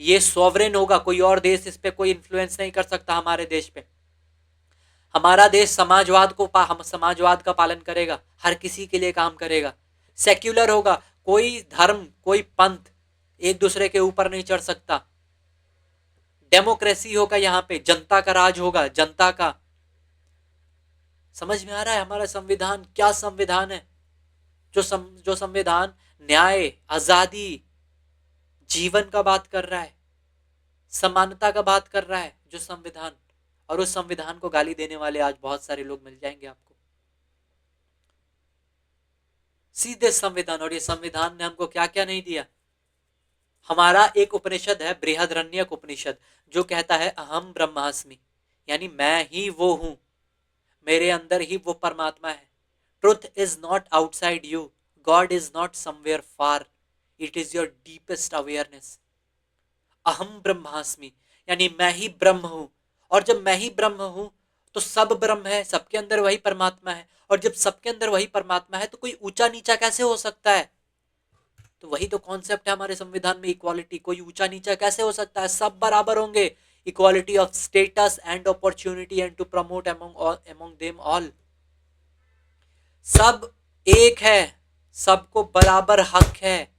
ये सॉवरेन होगा, कोई और देश इस पे कोई इन्फ्लुएंस नहीं कर सकता हमारे देश पे। हमारा देश समाजवाद को हम समाजवाद का पालन करेगा, हर किसी के लिए काम करेगा। सेक्युलर होगा, कोई धर्म कोई पंथ एक दूसरे के ऊपर नहीं चढ़ सकता। डेमोक्रेसी होगा, यहाँ पे जनता का राज होगा, जनता का। समझ में आ रहा है हमारा संविधान क्या संविधान है? जो संविधान न्याय, आजादी, जीवन का बात कर रहा है, समानता का बात कर रहा है जो संविधान। और उस संविधान को गाली देने वाले आज बहुत सारे लोग मिल जाएंगे आपको, सीधे संविधान। और ये संविधान ने हमको क्या क्या नहीं दिया। हमारा एक उपनिषद है, बृहदरण्यक उपनिषद, जो कहता है अहम ब्रह्मास्मि, यानी मैं ही वो हूं, मेरे अंदर ही वो परमात्मा है। Truth is not outside you, God is not somewhere far, it is your deepest awareness. अहम ब्रह्मास्मि यानी मैं ही ब्रह्म हूं। और जब मैं ही ब्रह्म हूं तो सब ब्रह्म है, सबके अंदर वही परमात्मा है। और जब सबके अंदर वही परमात्मा है तो कोई ऊंचा नीचा कैसे हो सकता है? तो वही तो कॉन्सेप्ट है हमारे संविधान में, इक्वालिटी। कोई ऊंचा नीचा कैसे हो सकता है? सब बराबर होंगे। Equality of status and opportunity and to promote among them all. सब एक है, सबको बराबर हक है।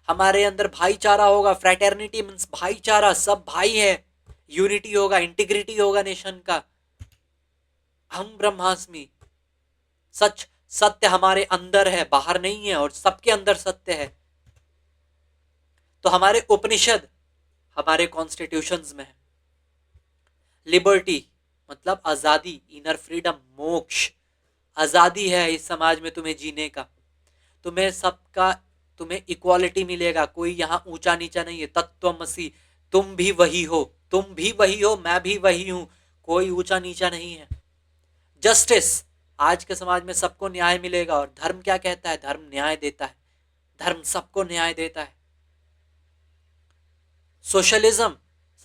हमारे अंदर भाईचारा होगा, फ्रेटर्निटी मींस भाईचारा, सब भाई है। यूनिटी होगा, इंटीग्रिटी होगा नेशन का। हम ब्रह्मास्मि, सच सत्य हमारे अंदर है, बाहर नहीं है, और सबके अंदर सत्य है। तो हमारे उपनिषद हमारे कॉन्स्टिट्यूशंस में है। लिबर्टी मतलब आजादी, इनर फ्रीडम, मोक्ष, आजादी है इस समाज में तुम्हें जीने का। तुम्हें सबका, तुम्हें इक्वालिटी मिलेगा, कोई यहाँ ऊंचा नीचा नहीं है। तत्वमसी, तुम भी वही हो, तुम भी वही हो, मैं भी वही हूं, कोई ऊंचा नीचा नहीं है। जस्टिस, आज के समाज में सबको न्याय मिलेगा। और धर्म क्या कहता है? धर्म न्याय देता है, धर्म सबको न्याय देता है। सोशलिज्म,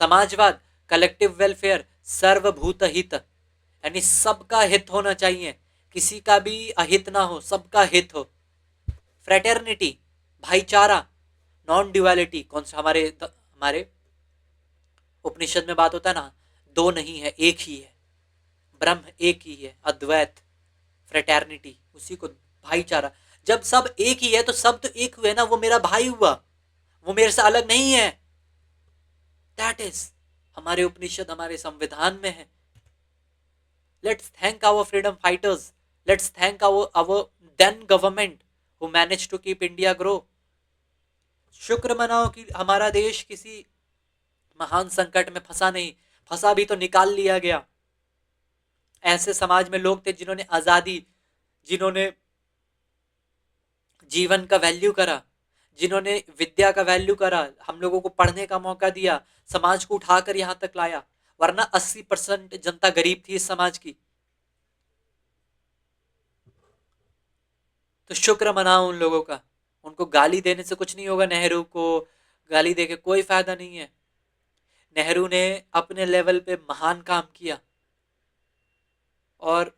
समाजवाद, कलेक्टिव वेलफेयर, सर्वभूत हित, यानी सबका हित होना चाहिए, किसी का भी अहित ना हो, सबका हित हो। फ्रेटर्निटी, भाईचारा, नॉन ड्युअलिटी। कौन सा हमारे उपनिषद में बात होता है ना, दो नहीं है, एक ही है, ब्रह्म एक ही है, अद्वैत, फ्रेटर्निटी, उसी को भाईचारा। जब सब एक ही है तो सब तो एक हुए ना, वो मेरा भाई हुआ, वो मेरे से अलग नहीं है। दैट इज हमारे उपनिषद, हमारे संविधान में है। Let's thank our freedom fighters, let's thank our then government who manage to keep India grow. शुक्र मनाओ कि हमारा देश किसी महान संकट में फंसा नहीं, फंसा भी तो निकाल लिया गया। ऐसे समाज में लोग थे जिन्होंने आजादी, जिन्होंने जीवन का वैल्यू करा, जिन्होंने विद्या का वैल्यू करा, हम लोगों को पढ़ने का मौका दिया, समाज को उठाकर यहाँ तक लाया। वरना 80% जनता गरीब थी इस समाज की। तो शुक्र मनाओ उन लोगों का। उनको गाली देने से कुछ नहीं होगा। नेहरू को गाली देके कोई फायदा नहीं है। नेहरू ने अपने लेवल पे महान काम किया और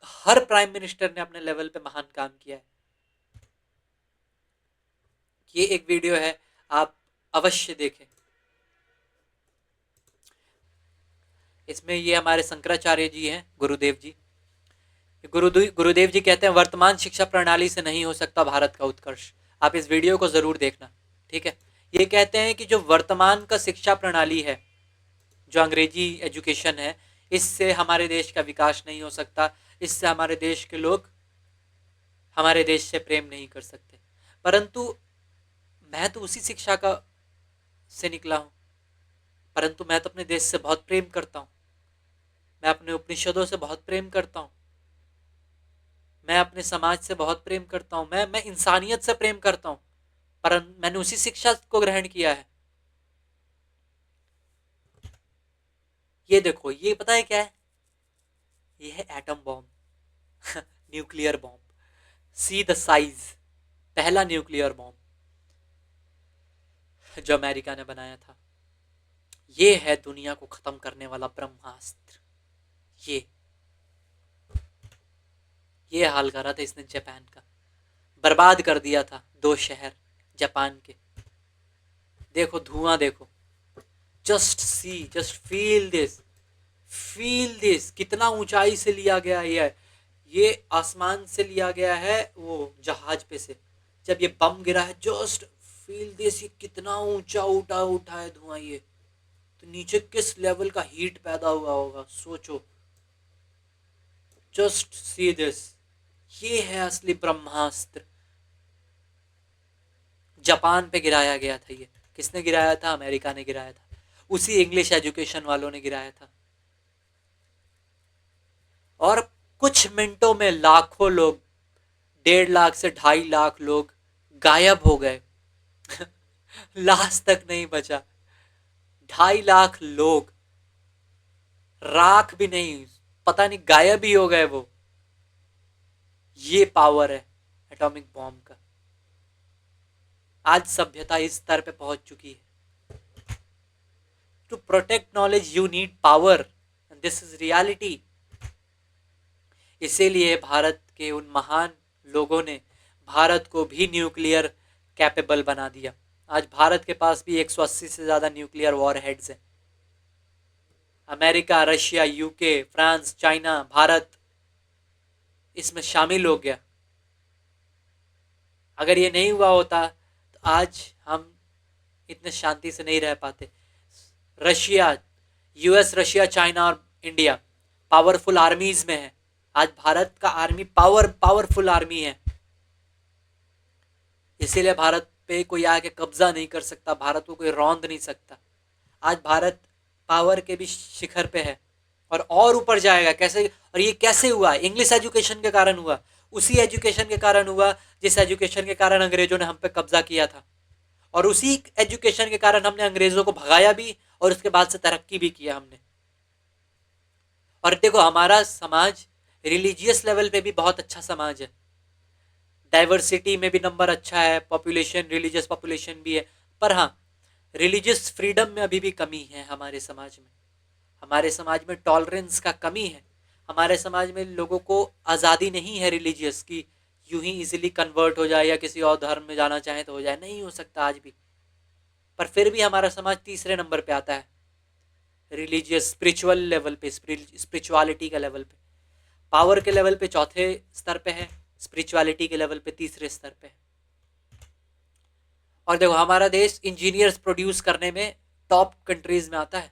हर प्राइम मिनिस्टर ने अपने लेवल पे महान काम किया है। ये एक वीडियो है, आप अवश्य देखें। इसमें ये हमारे शंकराचार्य जी हैं, गुरुदेव जी। गुरुदेव जी कहते हैं वर्तमान शिक्षा प्रणाली से नहीं हो सकता भारत का उत्कर्ष। आप इस वीडियो को जरूर देखना, ठीक है। ये कहते हैं कि जो वर्तमान का शिक्षा प्रणाली है, जो अंग्रेजी एजुकेशन है, इससे हमारे देश का विकास नहीं हो सकता। इससे हमारे देश के लोग हमारे देश से प्रेम नहीं कर सकते। परंतु मैं तो उसी शिक्षा का से निकला हूं। परंतु मैं तो अपने देश से बहुत प्रेम करता हूं। मैं अपने उपनिषदों से बहुत प्रेम करता हूं। मैं अपने समाज से बहुत प्रेम करता हूं। मैं इंसानियत से प्रेम करता हूं। पर मैंने उसी शिक्षा को ग्रहण किया है। ये देखो, ये पता है क्या है? ये है atom bomb. Nuclear bomb. See the size. पहला न्यूक्लियर बॉम्ब जो अमेरिका ने बनाया था। ये है दुनिया को खत्म करने वाला ब्रह्मास्त्र। ये हाल करा था इसने जापान का। बर्बाद कर दिया था 2 शहर जापान के। देखो धुआं, देखो। Just see, just feel this. Feel this. कितना ऊंचाई से लिया गया ये आसमान से लिया गया है, वो जहाज पे से। जब ये बम गिरा है, जस्ट फील दिस। ये कितना ऊंचा उठा है धुआं। ये तो नीचे किस लेवल का हीट पैदा हुआ होगा, सोचो। Just see this. ये है असली ब्रह्मास्त्र। जापान पे गिराया गया था ये। किसने गिराया था? अमेरिका ने गिराया था। उसी इंग्लिश एजुकेशन वालों ने गिराया था। और कुछ मिनटों में लाखों लोग, 1.5 से 2.5 लाख लोग गायब हो गए। लाश तक नहीं बचा। 2.5 लाख लोग राख भी नहीं, पता नहीं गायब ही हो गए वो। ये पावर है एटॉमिक बॉम्ब का। आज सभ्यता इस स्तर पे पहुंच चुकी है। To protect knowledge you need power, and this is reality. इसीलिए भारत के उन महान लोगों ने भारत को भी न्यूक्लियर कैपेबल बना दिया। आज भारत के पास भी 180 से ज्यादा न्यूक्लियर वॉरहेड्स हैं। America, Russia, UK, France, China, Bharat इसमें शामिल हो गया। अगर ये नहीं हुआ होता तो आज हम इतने शांति से नहीं रह पाते। रशिया, यूएस, रशिया, चाइना और इंडिया पावरफुल आर्मीज में है। आज भारत का आर्मी पावरफुल आर्मी है। इसीलिए भारत पे कोई आके कब्जा नहीं कर सकता, भारत को कोई रौंद नहीं सकता। आज भारत पावर के भी शिखर पे है और ऊपर जाएगा। कैसे? और ये कैसे हुआ? इंग्लिश एजुकेशन के कारण हुआ। उसी एजुकेशन के कारण हुआ जिस एजुकेशन के कारण अंग्रेजों ने हम पे कब्जा किया था। और उसी एजुकेशन के कारण हमने अंग्रेजों को भगाया भी और उसके बाद से तरक्की भी किया हमने। और देखो, हमारा समाज रिलीजियस लेवल पे भी बहुत अच्छा समाज है। डाइवर्सिटी में भी नंबर अच्छा है, पॉपुलेशन, रिलीजियस पॉपुलेशन भी है। पर हाँ, रिलीजियस फ्रीडम में अभी भी कमी है हमारे समाज में। हमारे समाज में टॉलरेंस का कमी है। हमारे समाज में लोगों को आज़ादी नहीं है रिलीजियस की, यूं ही इजीली कन्वर्ट हो जाए या किसी और धर्म में जाना चाहे तो हो जाए। नहीं हो सकता आज भी। पर फिर भी हमारा समाज तीसरे नंबर पे आता है रिलीजियस स्पिरिचुअल लेवल पे, स्पिरिचुअलिटी के लेवल पे। पावर के लेवल पे चौथे स्तर पे है, स्पिरिचुअलिटी के लेवल पे तीसरे स्तर पे है। और देखो, हमारा देश इंजीनियर्स प्रोड्यूस करने में टॉप कंट्रीज में आता है,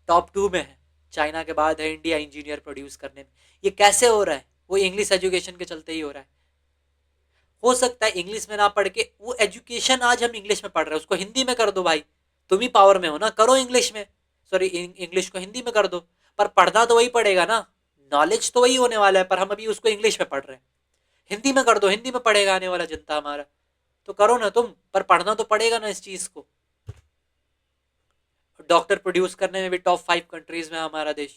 टॉप 2 में है। चाइना के बाद है इंडिया इंजीनियर प्रोड्यूस करने में। ये कैसे हो रहा है? वो इंग्लिश एजुकेशन के चलते ही हो रहा है। हो सकता है इंग्लिश में ना पढ़ के, वो एजुकेशन आज हम इंग्लिश में पढ़ रहे हैं उसको हिंदी में कर दो भाई। तुम ही पावर में हो ना, करो इंग्लिश में। सॉरी, इंग्लिश को हिंदी में कर दो। पर पढ़ना तो वही पड़ेगा ना, नॉलेज तो वही होने वाला है। पर हम अभी उसको इंग्लिश में पढ़ रहे हैं। हिंदी में कर दो, हिंदी में पढ़ेगा आने वाला जनता हमारा। तो करो ना तुम, पर पढ़ना तो पड़ेगा ना इस चीज को। डॉक्टर प्रोड्यूस करने में भी टॉप 5 कंट्रीज में हमारा देश।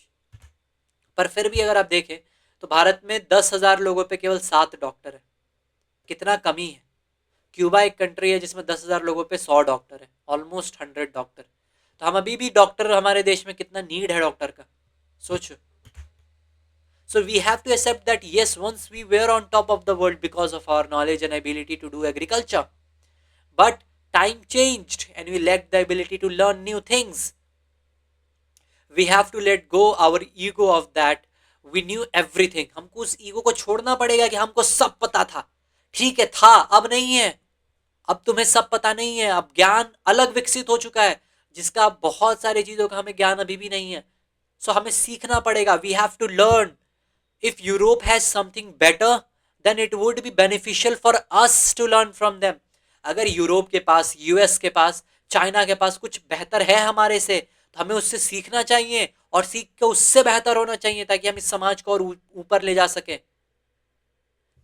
पर फिर भी अगर आप देखें तो भारत में 10,000 लोगों पे केवल 7 डॉक्टर है। कितना कमी है। क्यूबा एक कंट्री है जिसमें 10,000 लोगों पे 100 डॉक्टर है, ऑलमोस्ट 100 डॉक्टर। तो हम अभी भी डॉक्टर, हमारे देश में कितना नीड है डॉक्टर का, सोचो। So we have to accept that yes, once we were on top of the world because of our knowledge and ability to do agriculture. But time changed and we lacked the ability to learn new things. We have to let go our ego of that. We knew everything. हमको उस ego को छोड़ना पड़ेगा कि हमको सब पता था। ठीक है, था, अब नहीं है। अब तुम्हें सब पता नहीं है, अब ज्ञान अलग विकसित हो चुका है जिसका बहुत सारी चीजों का हमें ज्ञान अभी भी नहीं है। सो हमें सीखना पड़ेगा। We have to learn. If Europe has something better, then it would be beneficial for us to learn from them. अगर यूरोप के पास, यूएस के पास, चाइना के पास कुछ बेहतर है हमारे से, तो हमें उससे सीखना चाहिए और सीख के उससे बेहतर होना चाहिए ताकि हम इस समाज को और ऊपर ले जा सके।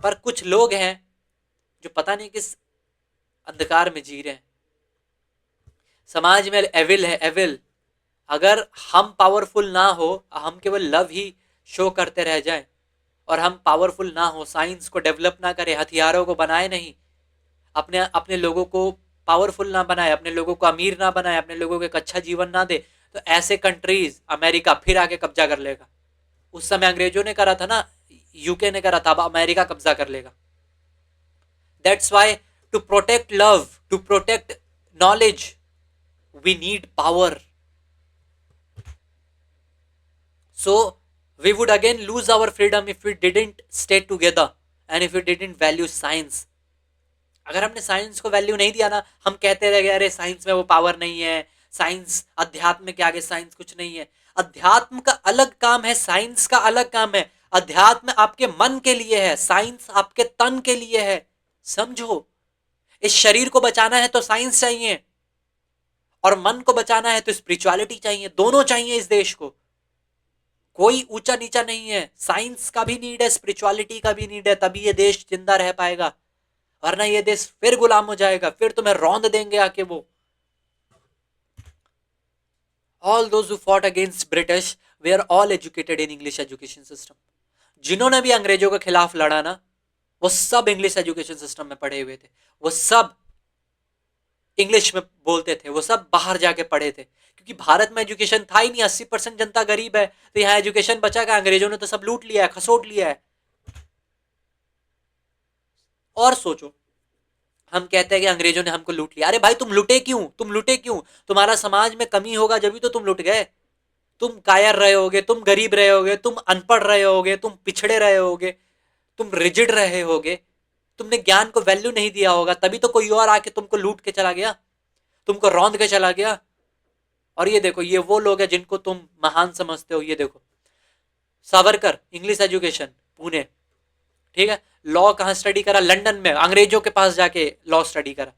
पर कुछ लोग हैं जो पता नहीं किस अंधकार में जी रहे हैं। समाज में एविल है, एविल। अगर हम पावरफुल ना हो, हम केवल लव ही शो करते रह जाएं और हम पावरफुल ना हो, साइंस को डेवलप ना करें, हथियारों को बनाए नहीं, अपने अपने लोगों को पावरफुल ना बनाए, अपने लोगों को अमीर ना बनाए, अपने लोगों को एक अच्छा जीवन ना दे, तो ऐसे कंट्रीज अमेरिका फिर आके कब्जा कर लेगा। उस समय अंग्रेजों ने करा था ना, यूके ने करा था, अब अमेरिका कब्जा कर लेगा। That's why to protect love, to protect knowledge, we need power. So we would again lose our freedom if we didn't stay together and if we didn't value science. अगर हमने science को value नहीं दिया ना, हम कहते रह गए अरे साइंस में वो पावर नहीं है, साइंस अध्यात्म के आगे साइंस कुछ नहीं है। अध्यात्म का अलग काम है, साइंस का अलग काम है। अध्यात्म आपके मन के लिए है, साइंस आपके तन के लिए है। समझो, इस शरीर को बचाना है तो साइंस चाहिए, और मन को बचाना है तो स्पिरिचुअलिटी चाहिए। दोनों चाहिए इस देश को। कोई ऊंचा नीचा नहीं है। साइंस का भी नीड है, स्पिरिचुअलिटी का भी नीड है, तभी ये देश जिंदा रह पाएगा, वरना ये देश फिर गुलाम हो जाएगा, फिर तुम्हें रौंद देंगे आके वो। All those who fought against British they are all educated in English education system. जिन्होंने भी अंग्रेजों के खिलाफ लड़ा ना, वो सब इंग्लिश एजुकेशन सिस्टम में पढ़े हुए थे, वो सब इंग्लिश में बोलते थे, वो सब बाहर जाके पढ़े थे, क्योंकि भारत में एजुकेशन था ही नहीं। 80% जनता गरीब है, तो यहाँ एजुकेशन बचा का, अंग्रेजों ने तो सब लूट लिया है, खसोट लिया है। और सोचो, हम कहते हैं कि अंग्रेजों ने हमको लूट लिया। अरे भाई, तुम लुटे क्यों? तुम लुटे क्यों? तुम्हारा समाज में कमी होगा जब भी तो तुम लुट गए। तुम कायर रहे होगे, तुम गरीब रहे होगे, तुम अनपढ़ रहे होगे, तुम पिछड़े रहे होगे, तुम रिजिड रहे होगे, तुमने ज्ञान को वैल्यू नहीं दिया होगा, तभी तो कोई और आके तुमको लूट के चला गया, तुमको रौंद के चला गया। और ये देखो, ये वो लोग हैं जिनको तुम महान समझते हो। ये देखो, सावरकर, इंग्लिश एजुकेशन, पुणे, ठीक है। लॉ कहाँ स्टडी करा? लंदन में, अंग्रेजों के पास जाके लॉ स्टडी करा।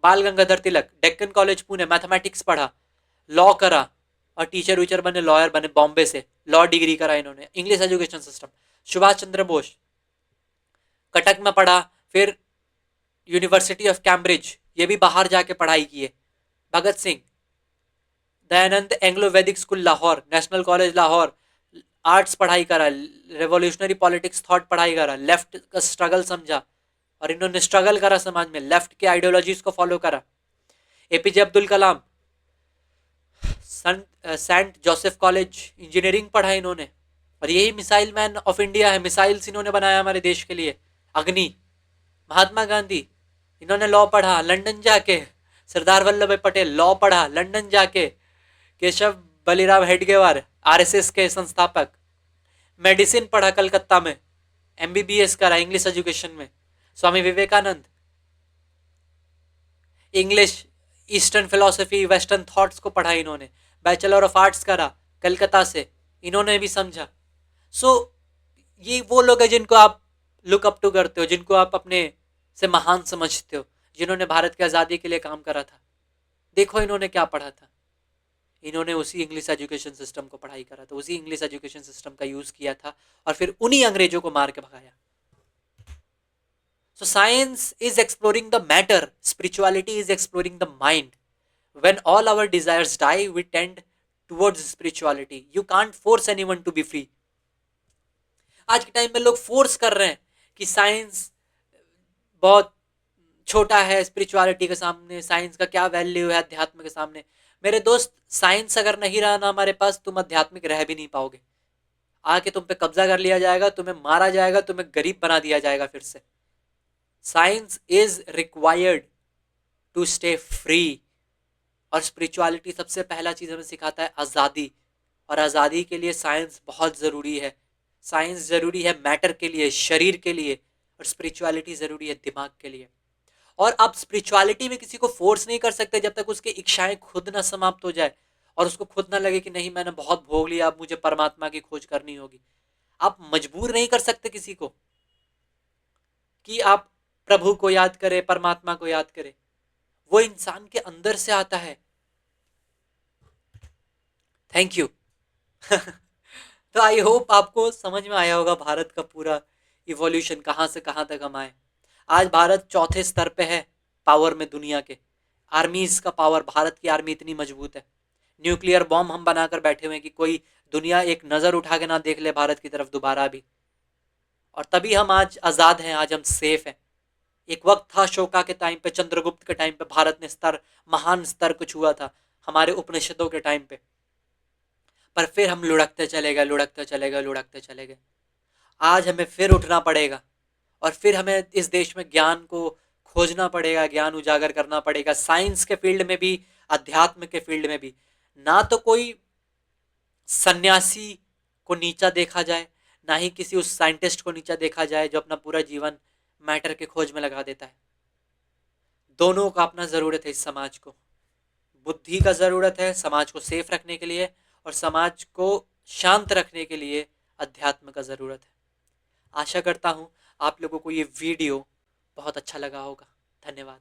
बाल गंगाधर तिलक, डेक्कन कॉलेज पुणे, मैथमेटिक्स पढ़ा, लॉ करा, और टीचर वीचर बने, लॉयर बने, बॉम्बे से लॉ डिग्री करा इन्होंने, English education system. Subhash Chandra Bose, Cuttack में पढ़ा, फिर यूनिवर्सिटी ऑफ कैम्ब्रिज, ये भी बाहर जाके पढ़ाई की है। भगत सिंह, दयानंद एंग्लो वैदिक school Lahore, national college Lahore, arts पढ़ाई करा, रेवोल्यूशनरी पॉलिटिक्स थॉट पढ़ाई करा, लेफ्ट का स्ट्रगल समझा, और इन्होंने स्ट्रगल करा समाज में, लेफ्ट के आइडियोलॉजीज को फॉलो करा। APJ Abdul Kalam, Saint Joseph college engineering पढ़ा इन्होंने, और यही मिसाइल मैन ऑफ इंडिया है, मिसाइल्स इन्होंने बनाया हमारे देश के लिए, अग्नि। महात्मा गांधी, इन्होंने लॉ पढ़ा लंदन जाके। सरदार वल्लभ भाई पटेल, लॉ पढ़ा लंदन जाके। केशव बलिराम हेडगेवार, आरएसएस के संस्थापक, मेडिसिन पढ़ा कलकत्ता में, एमबीबीएस करा इंग्लिश एजुकेशन में। Swami Vivekananda, English, Eastern philosophy, Western thoughts को पढ़ा इन्होंने। बैचलर ऑफ आर्ट्स करा कलकत्ता से, इन्होंने भी समझा। सो ये वो लोग हैं जिनको आप लुक अप टू करते हो, जिनको आप अपने से महान समझते हो, जिन्होंने भारत की आज़ादी के लिए काम करा था। देखो इन्होंने क्या पढ़ा था, इन्होंने उसी इंग्लिश एजुकेशन सिस्टम को पढ़ाई करा था, उसी इंग्लिश एजुकेशन सिस्टम का यूज़ किया था, और फिर उन्हीं अंग्रेजों को मार के भगाया। So science is exploring the matter, spirituality is exploring the mind. When all our desires die, we tend towards spirituality. You can't force anyone to be free. आज के टाइम में लोग फोर्स कर रहे हैं कि साइंस बहुत छोटा है स्पिरिचुअलिटी के सामने, साइंस का क्या वैल्यू है अध्यात्म के सामने। मेरे दोस्त, साइंस अगर नहीं रहा ना हमारे पास, तुम आध्यात्मिक रह भी नहीं पाओगे। आके तुम पे कब्जा कर लिया जाएगा, तुम्हें मारा जाएगा, तुम्हें गरीब बना दिया जाएगा फिर से। Science is required to stay free. और स्पिरिचुअलिटी सबसे पहला चीज हमें सिखाता है आज़ादी, और आज़ादी के लिए साइंस बहुत ज़रूरी है। साइंस ज़रूरी है मैटर के लिए, शरीर के लिए, और स्पिरिचुअलिटी ज़रूरी है दिमाग के लिए। और आप स्पिरिचुअलिटी में किसी को फोर्स नहीं कर सकते जब तक उसकी इच्छाएं खुद ना समाप्त हो जाए और उसको खुद ना लगे कि नहीं मैंने बहुत भोग लिया, अब मुझे परमात्मा की खोज करनी होगी। आप मजबूर नहीं कर सकते किसी को कि आप प्रभु को याद करें, परमात्मा को याद करें। वो इंसान के अंदर से आता है। Thank you. तो आई होप आपको समझ में आया होगा भारत का पूरा इवोल्यूशन कहाँ से कहाँ तक हम आए। आज भारत चौथे स्तर पे है पावर में दुनिया के। आर्मीज का पावर, भारत की आर्मी इतनी मजबूत है। न्यूक्लियर बॉम्ब हम बनाकर बैठे हुए हैं कि कोई दुनिया एक नज़र उठा के ना देख ले भारत की तरफ दोबारा भी। और तभी हम आज आज़ाद हैं, आज हम सेफ हैं। एक वक्त था अशोका के टाइम पे, चंद्रगुप्त के टाइम पे भारत ने स्तर, महान स्तर कुछ हुआ था हमारे उपनिषदों के टाइम पे। पर फिर हम लुढ़कते चले गए, लुढ़कते चले गए, लुढ़कते चले गए। आज हमें फिर उठना पड़ेगा और फिर हमें इस देश में ज्ञान को खोजना पड़ेगा, ज्ञान उजागर करना पड़ेगा, साइंस के फील्ड में भी, अध्यात्म के फील्ड में भी। ना तो कोई सन्यासी को नीचा देखा जाए, ना ही किसी उस साइंटिस्ट को नीचा देखा जाए जो अपना पूरा जीवन मैटर के खोज में लगा देता है। दोनों का अपना ज़रूरत है इस समाज को। बुद्धि का ज़रूरत है समाज को सेफ रखने के लिए, और समाज को शांत रखने के लिए अध्यात्म का ज़रूरत है। आशा करता हूँ आप लोगों को ये वीडियो बहुत अच्छा लगा होगा। धन्यवाद।